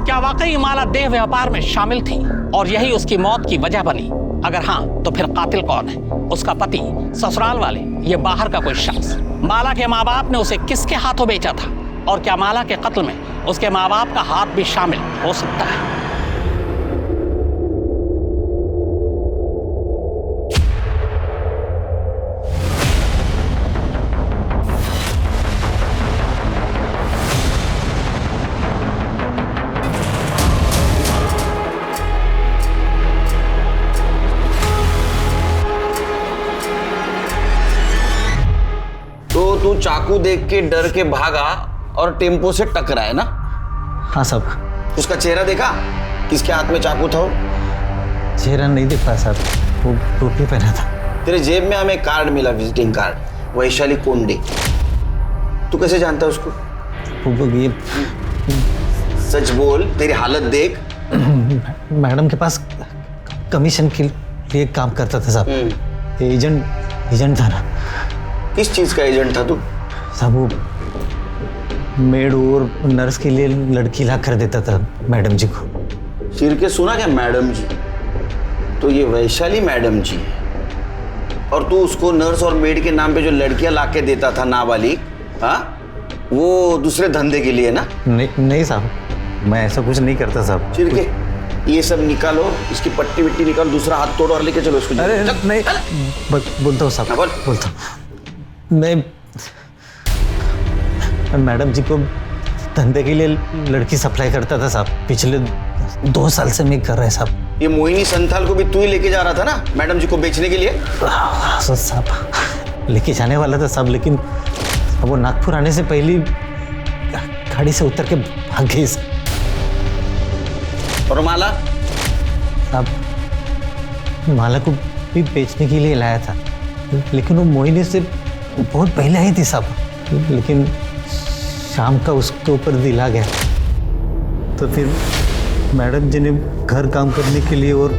क्या वाकई माला देह व्यापार में शामिल थी और यही उसकी मौत की वजह बनी? अगर हाँ, तो फिर कातिल कौन है? उसका पति, ससुराल वाले, ये बाहर का कोई शख्स? माला के माँ बाप ने उसे किसके हाथों बेचा था? और क्या माला के कत्ल में उसके माँ बाप का हाथ भी शामिल हो सकता है? तो तू चाकू देख के डर के भागा और टेम्पो से टकराया ना? हाँ साहब। उसका चेहरा देखा? किसके हाथ में चाकू था वो? चेहरा नहीं दिख पाया साहब, वो टोपी पहना था। तेरे जेब में हमें कार्ड मिला, विजिटिंग कार्ड, वैशाली कोंडे। तू कैसे जानता है उसको? वो ये सच बोल, तेरी हालत देख। मैडम के पास कमीशन के लिए काम करता था साहब। एजेंट था ना। किस चीज का एजेंट था तू? साहब वो मेड और नर्स के लिए लड़की ला कर देता था मैडम जी को। सिर के सुना क्या मैडम जी? तो ये वैशाली मैडम जी है, और तू उसको नर्स और मेड के नाम पे जो लड़कियां ला के देता था नाबालिग, हाँ, वो दूसरे धंधे के लिए ना? नहीं साहब, मैं ऐसा कुछ नहीं करता साहब। सिर के ये सब निकालो, इसकी पट्टी विट्टी निकालो, दूसरा हाथ तोड़ो और लेके चलो इसको। अरे नहीं, बोलता हूँ साहब, बोलता हूँ। मैं मैडम जी को धंधे के लिए लड़की सप्लाई करता था साहब। पिछले 2 साल से मैं कर रहा है साहब। ये मोहिनी संथाल को भी तू ही लेके जा रहा था ना मैडम जी को बेचने के लिए? साहब लेके जाने वाला था साहब, लेकिन वो नागपुर आने से पहले गाड़ी से उतर के भाग गई। और माला? साहब माला को भी बेचने के लिए लाया था, लेकिन वो मोहिनी से बहुत पहले आई थी साहब। लेकिन शाम का उसके ऊपर दिल आ गया, तो फिर मैडम जी ने घर काम करने के लिए और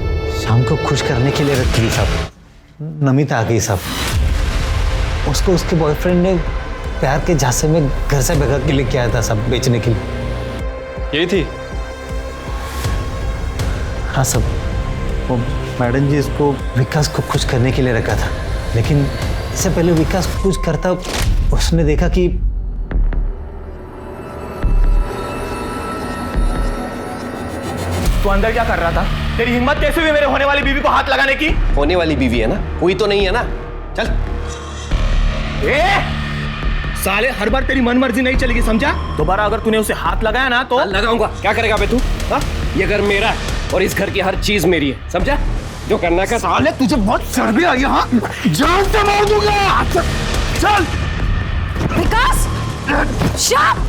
शाम को खुश करने के लिए रख ली साहब। नमिता आ गई साहब। उसको उसके बॉयफ्रेंड ने प्यार के झांसे में घर से भगा के लेके आया था सब बेचने के लिए। यही थी? हाँ सब। वो मैडम जी इसको विकास को खुश करने के लिए रखा था, लेकिन इससे पहले विकास को कुछ करता उसने देखा कि तू अंदर क्या कर रहा था? तेरी हिम्मत कैसे हुई मेरे होने वाली बीवी को हाथ लगाने की? होने वाली बीवी है ना, हुई तो नहीं है ना। चल। साले हर बार तेरी मन मर्जी नहीं चलेगी, समझा? दोबारा अगर तूने उसे हाथ लगाया ना तो लगाऊंगा। क्या करेगा बे तू? ये घर मेरा है और इस घर की हर चीज मेरी है, समझा? जो करना का। साले तुझे बहुत चर्बी आई हाँ? जान से मार दूंगा। चल। विकास, श्याम,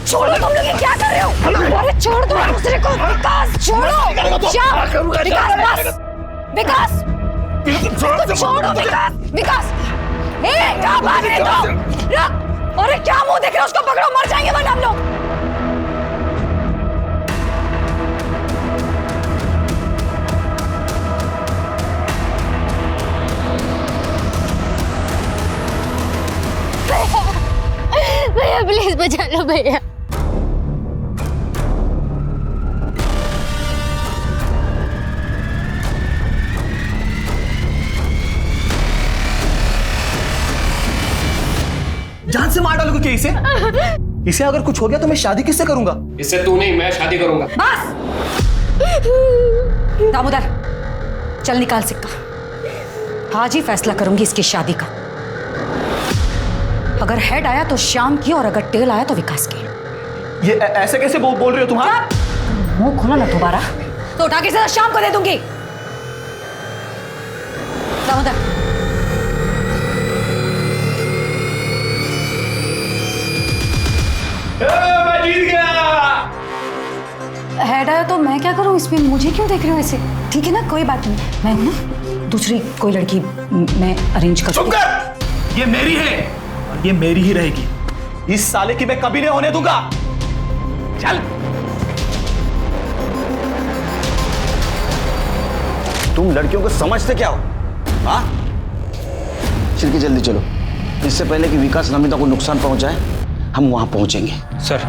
छोड़ो, तुम लोग ये क्या कर रहे हो? अरे छोड़ दो दूसरे को। विकास छोड़ो। श्याम, विकास बस। विकास, छोड़ो विकास। विकास, कहाँ भाग रहे हो? रुक। अरे क्या मुंह देख रहे हो? उसको पकड़ो, मर जाएंगे वरना हम लोग। भैया प्लीज बचा लो भैया। जान से मार डालोगे क्या इसे? इसे अगर कुछ हो गया तो मैं शादी किससे करूंगा? इससे तू नहीं, मैं शादी करूंगा। बस दामोदर, चल निकाल सिक्का। आज ही फैसला करूंगी इसकी शादी का। अगर हेड आया तो श्याम की और अगर टेल आया तो विकास की। ये ऐसे कैसे बोल रहे हो तुम? मुंह खोला ना दोबारा तो उठा के सीधा श्याम को दे दूंगी। दामोदर, मैं जीत गया। हेड आया तो मैं क्या करूं इसमें? मुझे क्यों देख रहे हो ऐसे? ठीक है ना, कोई बात नहीं। मैं हूं ना, दूसरी कोई लड़की मैं अरेंज कर। चुप कर। ये मेरी है और ये मेरी ही रहेगी। इस साले की मैं कभी नहीं होने दूंगा। चल। तुम लड़कियों को समझते क्या हो? हाँ? चिरकी जल्दी चलो, इससे पहले कि विकास नमिता को नुकसान पहुंचाए हम वहां पहुंचेंगे। सर।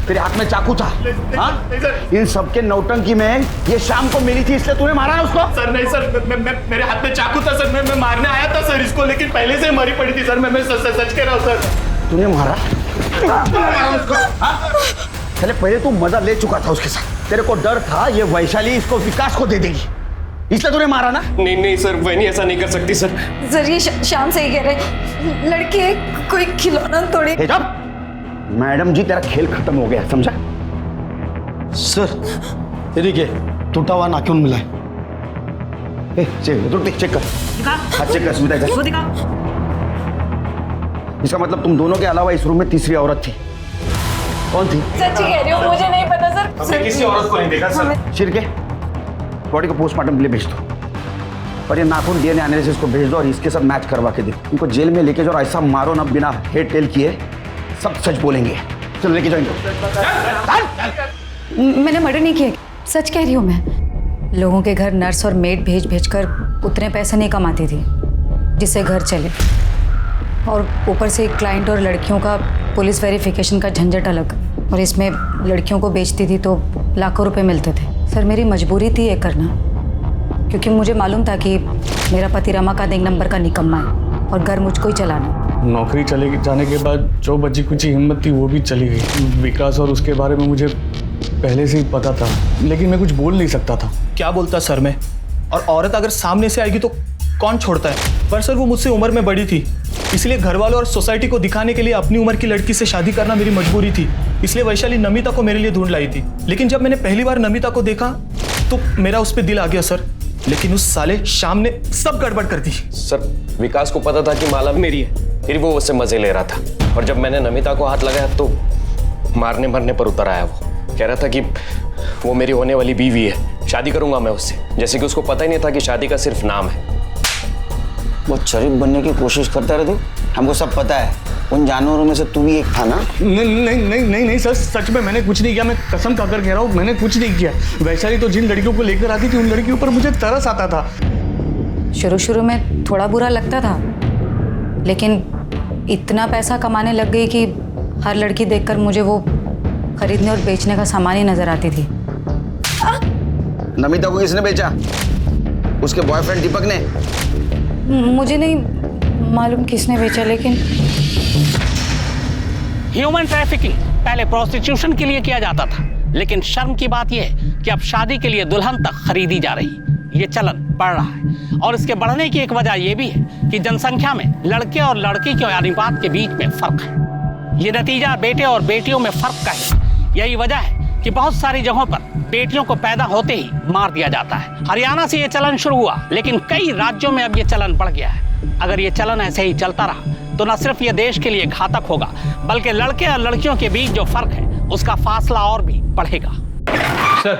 तेरे हाथ में चाकू था? हाँ? इन सबके नौटंकी में ये शाम को मिली थी इसलिए तूने मारा ना उसको? सर नहीं सर, मेरे हाथ में चाकू था सर। मैं मारने आया था सर इसको, लेकिन पहले से मरी पड़ी थी सर। मैं सच कह रहा हूँ सर। तूने मारा? उसको? हाँ? चले पहले तू मजा ले चुका था उसके साथ। तेरे को डर था ये वैशाली इसको विकास को दे देगी, इसलिए तूने मारा ना? नहीं सर, वही ऐसा नहीं कर सकती सर। सर ये श्याम सही कह रहे, लड़की है, कोई खिलौना थोड़ी। मैडम जी तेरा खेल खत्म हो गया, समझा? सर तेरी के टूटा हुआ नाखून मिला है। चेक कर। हाँ चेक कर स्मिता। इसका मतलब तुम दोनों के अलावा इस रूम में तीसरी औरत थी। कौन थी? सच्ची कह रही हूँ, मुझे नहीं पता सर। हमने किसी औरत को नहीं देखा सर। शिरके, बॉडी को पोस्टमार्टम के लिए भेज दो और ये नाखून डीएनए एनालिसिस को भेज दो और इसके साथ मैच करवा के दो। इनको जेल में लेके जाओ और ऐसा मारो ना बिना हेड टेल किए, सब सच बोलेंगे। चलो लेके जाओ। मैंने मर्डर नहीं किया, सच कह रही हूँ मैं। लोगों के घर नर्स और मेड भेज भेज कर उतने पैसे नहीं कमाती थी जिससे घर चले, और ऊपर से क्लाइंट और लड़कियों का पुलिस वेरिफिकेशन का झंझट अलग, और इसमें लड़कियों को बेचती थी तो लाखों रुपए मिलते थे। सर मेरी मजबूरी थी ये करना, क्योंकि मुझे मालूम था कि मेरा पति रमाकांत एक नंबर का निकम्मा है और घर मुझको ही चलाना। नौकरी चले जाने के बाद जो बची कुछ हिम्मत थी वो भी चली गई। विकास और उसके बारे में मुझे पहले से ही पता था, लेकिन मैं कुछ बोल नहीं सकता था। क्या बोलता सर मैं? और औरत अगर सामने से आएगी तो कौन छोड़ता है? पर सर वो मुझसे उम्र में बड़ी थी, इसलिए घर वालों और सोसाइटी को दिखाने के लिए अपनी उम्र की लड़की से शादी करना मेरी मजबूरी थी। इसलिए वैशाली नमिता को मेरे लिए ढूंढ लाई थी। लेकिन जब मैंने पहली बार नमिता को देखा तो मेरा उस पर दिल आ गया सर। लेकिन उस साले शाम ने सब गड़बड़ कर दी। सर विकास को पता था कि माला मेरी है, फिर वो उससे मजे ले रहा था। और जब मैंने नमिता को हाथ लगाया तो मारने मरने पर उतर आया। वो कह रहा था कि वो मेरी होने वाली बीवी है, शादी करूंगा मैं उससे। जैसे कि उसको पता ही नहीं था कि शादी का सिर्फ नाम है। वो शरीफ बनने की कोशिश करता रहे थे, हमको सब पता है। उन जानवरों में से तू भी एक था ना? नहीं सर, सच में मैंने कुछ नहीं किया। मैं कसम खाकर कह रहा हूँ, मैंने कुछ नहीं किया। वैशाली तो जिन लड़कियों को लेकर आती थी उन लड़कियों पर मुझे तरस आता था। शुरू में थोड़ा बुरा लगता था, लेकिन इतना पैसा कमाने लग गई कि हर लड़की देखकर मुझे वो खरीदने और बेचने का सामान ही नजर आती थी। नमिता को किसने बेचा? उसके बॉयफ्रेंड दीपक ने? मुझे नहीं मालूम किसने बेचा, लेकिन ह्यूमन ट्रैफिकिंग पहले प्रोस्टिट्यूशन के लिए किया जाता था, लेकिन शर्म की बात यह है कि अब शादी के लिए दुल्हन तक खरीदी जा रही। ये चलन बढ़ रहा है और इसके बढ़ने की एक वजह यह भी है कि जनसंख्या में लड़के और लड़की के अनुपात के बीच में फर्क है। ये नतीजा बेटे और बेटियों में फर्क का है। यही वजह है कि बहुत सारी जगहों पर बेटियों को पैदा होते ही मार दिया जाता है। हरियाणा से ये चलन शुरू हुआ, लेकिन कई राज्यों में अब ये चलन बढ़ गया है। अगर ये चलन ऐसे ही चलता रहा तो न सिर्फ ये देश के लिए घातक होगा, बल्कि लड़के और लड़कियों के बीच जो फर्क है उसका फासला और भी बढ़ेगा। सर,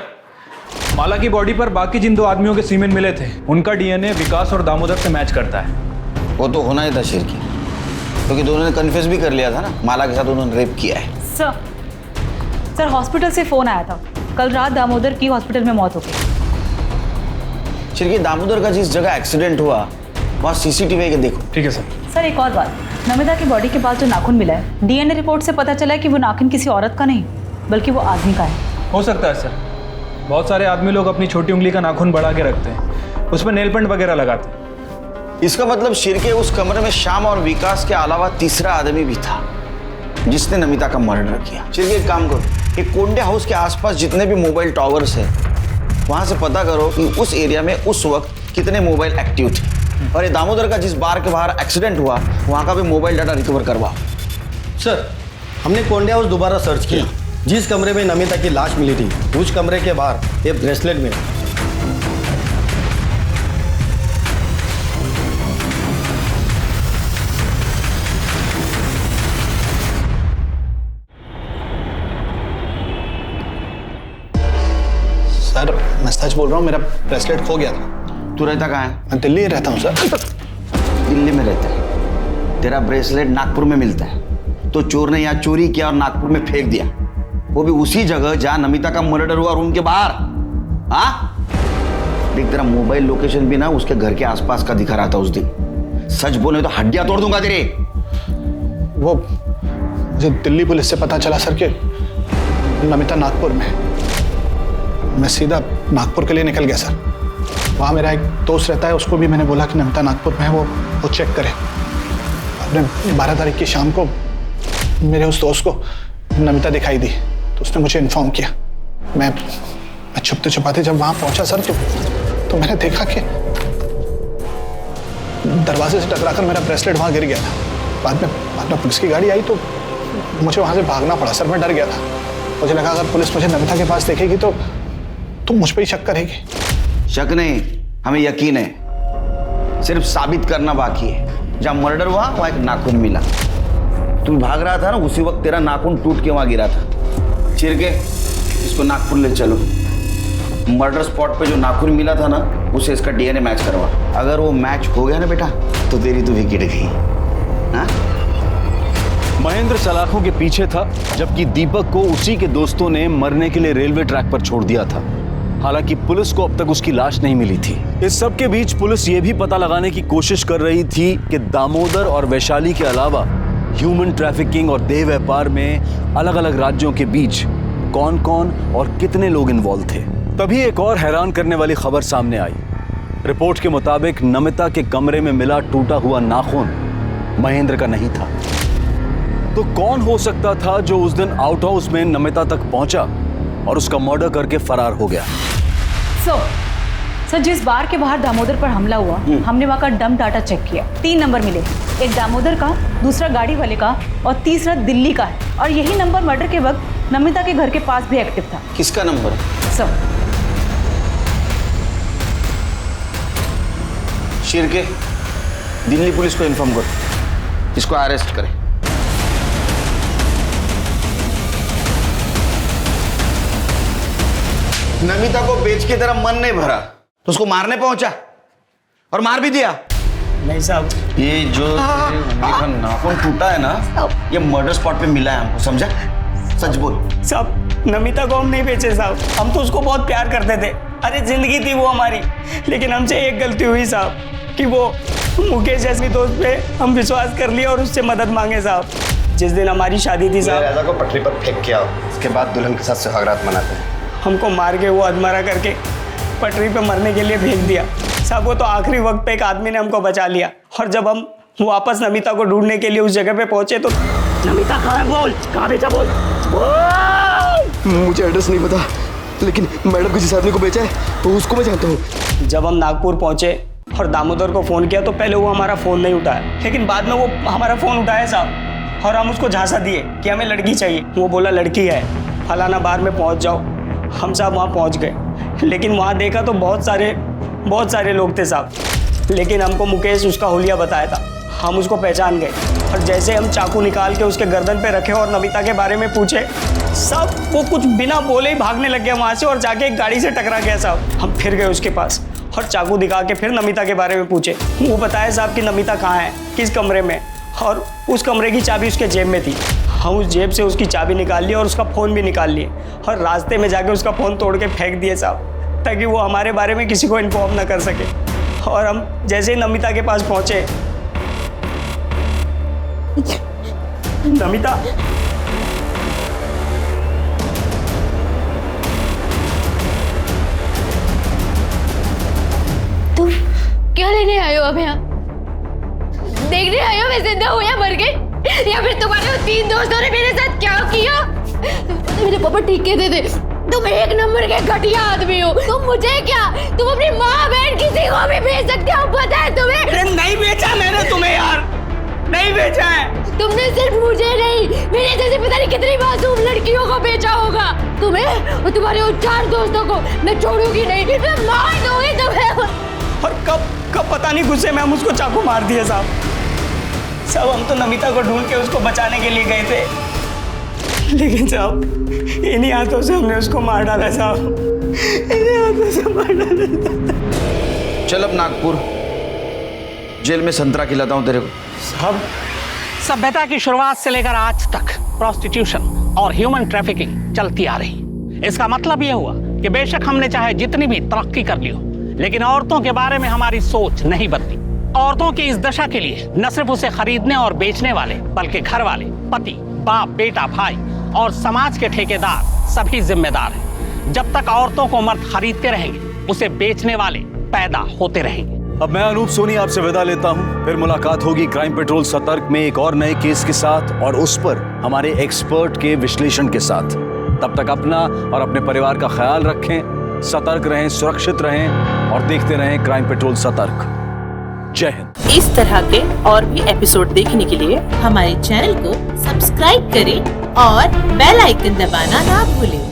माला की बॉडी पर बाकी जिन 2 आदमियों के सीमेन मिले थे, उनका डीएनए विकास और दामोदर से मैच करता है। वो तो होना ही था शिरकी, क्योंकि दोनों ने कन्फेस भी कर लिया था ना, माला के साथ उन्होंने रेप किया है। सर हॉस्पिटल से फोन आया था, कल रात दामोदर की हॉस्पिटल में मौत हो गई। शिरकी, दामोदर का जिस जगह एक्सीडेंट हुआ वहाँ सीसीटीवी के देखो। ठीक है सर। सर एक और बात, नमिता की बॉडी के पास जो नाखून मिला है, डीएनए रिपोर्ट से पता चला है कि वो नाखून किसी औरत का नहीं बल्कि वो आदमी का है। हो सकता है सर, बहुत सारे आदमी लोग अपनी छोटी उंगली का नाखून बढ़ा के रखते हैं, उस पर नेल पेंट वगैरह लगाते हैं। इसका मतलब शिरके उस कमरे में श्याम और विकास के अलावा तीसरा आदमी भी था जिसने नमिता का मर्डर किया। शिरके एक काम करो, कि कोंडे हाउस के आसपास जितने भी मोबाइल टावर्स हैं वहां से पता करो कि उस एरिया में उस वक्त कितने मोबाइल एक्टिव थे, और ये दामोदर का जिस बार के बाहर एक्सीडेंट हुआ वहां का भी मोबाइल डाटा रिकवर करवाओ। सर, हमने कोंडे हाउस दोबारा सर्च किया। जिस कमरे में नमिता की लाश मिली थी उस कमरे के बाहर एक ब्रेसलेट मिला। सर, मैं सच बोल रहा हूँ, मेरा ब्रेसलेट खो गया था। तू रहता कहाँ है? मैं दिल्ली रहता हूँ सर। दिल्ली में रहता है? तेरा ब्रेसलेट नागपुर में मिलता है, तो चोर ने यहाँ चोरी किया और नागपुर में फेंक दिया, वो भी उसी जगह जहाँ नमिता का मर्डर हुआ, रूम के बाहर। हाँ देख, तेरा मोबाइल लोकेशन भी ना उसके घर के आसपास का दिखा रहा था उस दिन। सच बोले तो हड्डियां तोड़ दूंगा तेरे। वो मुझे दिल्ली पुलिस से पता चला सर कि नमिता नागपुर में। मैं सीधा नागपुर के लिए निकल गया सर। वहाँ मेरा एक दोस्त रहता है, उसको भी मैंने बोला कि नमिता नागपुर में है, वो चेक करे। अपने 12 तारीख की शाम को मेरे उस दोस्त को नमिता दिखाई दी, तो उसने मुझे इन्फॉर्म किया। मैं छुपते छुपाते जब वहाँ पहुँचा सर तो मैंने देखा कि दरवाजे से टकराकर मेरा ब्रेसलेट वहाँ गिर गया था। बाद में पुलिस की गाड़ी आई तो मुझे वहाँ से भागना पड़ा सर। मैं डर गया था, मुझे लगा अगर पुलिस मुझे नमिता के पास देखेगी तो मुझ पर ही शक करेगी। शक नहीं, हमें यकीन है, सिर्फ साबित करना बाकी है। जब मर्डर हुआ वहां एक नाखून मिला, तू भाग रहा था ना, उसी वक्त तेरा नाखून टूट के वहां गिरा था। चिरके, इसको नागपुर ले चलो। मर्डर स्पॉट पे जो नाखून मिला था ना, उसे इसका डीएनए मैच करवा। अगर वो मैच हो गया ना बेटा, तो तेरी तो विकेट गई। हाँ? महेंद्र सलाखों के पीछे था, जबकि दीपक को उसी के दोस्तों ने मरने के लिए रेलवे ट्रैक पर छोड़ दिया था। हालांकि पुलिस को अब तक उसकी लाश नहीं मिली थी। इस सब के बीच पुलिस ये भी पता लगाने की कोशिश कर रही थी कि दामोदर और वैशाली के अलावा ह्यूमन ट्रैफिकिंग और देह व्यापार में अलग अलग राज्यों के बीच कौन कौन और कितने लोग इन्वॉल्व थे। तभी एक और हैरान करने वाली खबर सामने आई। रिपोर्ट के मुताबिक नमिता के कमरे में मिला टूटा हुआ नाखून महेंद्र का नहीं था। तो कौन हो सकता था जो उस दिन आउट हाउस में नमिता तक पहुंचा और उसका मर्डर करके फरार हो गया। सर जिस बार के बाहर दामोदर पर हमला हुआ, हमने वहाँ का डंप डाटा चेक किया। 3 नंबर मिले, एक दामोदर का, दूसरा गाड़ी वाले का और तीसरा दिल्ली का है। और यही नंबर मर्डर के वक्त नमिता के घर के पास भी एक्टिव था। किसका number? Sir Shirke, Delhi police को इन्फॉर्म करो, इसको अरेस्ट करें। नमिता को बेच के तेरा मन नहीं भरा तो उसको मारने पहुंचा और मार भी दिया। नहीं साहब, ये जो उंगली का नाखून टूटा है ना, ये मर्डर स्पॉट पे मिला है हमको, समझा? सच बोल। साहब नमिता को हम नहीं बेचे साहब, हम तो उसको बहुत प्यार करते थे। अरे जिंदगी थी वो हमारी, लेकिन हमसे एक गलती हुई साहब कि वो मुकेश जैसे दोस्त पे हम विश्वास कर लिया और उससे मदद मांगे साहब। जिस दिन हमारी शादी थी साहब, राजा को पटरी पर फेंक के आओ, उसके बाद दुल्हन के साथ सुहागरात मनाते हैं। हमको मार के वो अधमरा करके पटरी पे मरने के लिए भेज दिया साहब। वो तो आखिरी वक्त पे एक आदमी ने हमको बचा लिया। और जब हम वापस नमिता को ढूंढने के लिए उस जगह पे पहुंचे तो नमिता कहाँ है? बोल, कहाँ बेचा? बोल। मुझे एड्रेस नहीं पता, लेकिन मैडम को जिस आदमी को बेचा है तो उसको मैं जानता हूँ। जब हम नागपुर पहुंचे और दामोदर को फ़ोन किया तो पहले वो हमारा फ़ोन नहीं उठाया, लेकिन बाद में वो हमारा फ़ोन उठाया साहब। और हम उसको झांसा दिए कि हमें लड़की चाहिए। वो बोला लड़की है, फलाना बार में पहुंच जाओ। हम साहब वहाँ पहुँच गए, लेकिन वहाँ देखा तो बहुत सारे लोग थे साहब। लेकिन हमको मुकेश उसका हुलिया बताया था, हम उसको पहचान गए। और जैसे हम चाकू निकाल के उसके गर्दन पे रखे और नमिता के बारे में पूछे, सब वो कुछ बिना बोले ही भागने लग गया वहाँ से और जाके एक गाड़ी से टकरा गया साहब। हम फिर गए उसके पास और चाकू दिखा के फिर नमिता के बारे में पूछे। वो बताया साहब कि नमिता कहाँ है, किस कमरे में, और उस कमरे की चाबी उसके जेब में थी। हम उस जेब से उसकी चाबी निकाल ली और उसका फ़ोन भी निकाल लिए और रास्ते में जाके उसका फ़ोन तोड़ के फेंक दिए साहब, ताकि वो हमारे बारे में किसी को इन्फॉर्म ना कर सके। और हम जैसे ही नमिता के पास पहुँचे, नमिता तुम क्या लेने आए हो अब यहाँ? देखने आए हो मैं जिंदा हूँ या मर गई? या फिर तुम्हारे 3 दोस्तों ने मेरे साथ क्या किया? मेरे पापा ठीक कहते थे, तुम 1 नंबर के घटिया आदमी हो। तुम मुझे क्या, तुम अपनी माँ बहन किसी को भी भेज सकते हो, पता है तुम्हें? अरे नहीं बेचा मैंने तुम्हें यार, नहीं बेचा है। तुमने सिर्फ मुझे नहीं, मेरे जैसे पता नहीं कितनी मासूम लड़कियों को बेचा होगा। तुम्हें और तुम्हारे उन 4 दोस्तों को मैं छोड़ूंगी नहीं, मैं मार दूंगी तुम्हें। और कब पता नहीं गुस्से में हम उसको चाकू मार दिए साहब। हम तो नमिता को ढूंढ के उसको बचाने के लिए गए थे, लेकिन साहब इन्हीं हाथों से हमने उसको मार डाला साहब, इन्हीं हाथों से मार डाला। चल अब नागपुर जेल में संतरा खिलाता हूँ तेरे को। साहब सभ्यता की शुरुआत से लेकर आज तक प्रोस्टिट्यूशन और ह्यूमन ट्रैफिकिंग चलती आ रही। इसका मतलब यह हुआ कि बेशक हमने चाहे जितनी भी तरक्की कर ली हो, लेकिन औरतों के बारे में हमारी सोच नहीं बदली। औरतों की इस दशा के लिए न सिर्फ उसे खरीदने और बेचने वाले, बल्कि घर वाले, पति, बाप, बेटा, भाई और समाज के ठेकेदार सभी जिम्मेदार हैं। जब तक औरतों को मर्द खरीदते रहेंगे, उसे बेचने वाले पैदा होते रहेंगे। अब मैं अनूप सोनी आपसे विदा लेता हूं। फिर मुलाकात होगी क्राइम पेट्रोल सतर्क में एक और नए केस के साथ और उस पर हमारे एक्सपर्ट के विश्लेषण के साथ। तब तक अपना और अपने परिवार का ख्याल रखें, सतर्क रहें, सुरक्षित रहें और देखते रहें क्राइम पेट्रोल सतर्क। जय हिंद। इस तरह के और भी एपिसोड देखने के लिए हमारे चैनल को सब्सक्राइब करें और बेल आइकन दबाना ना भूलें।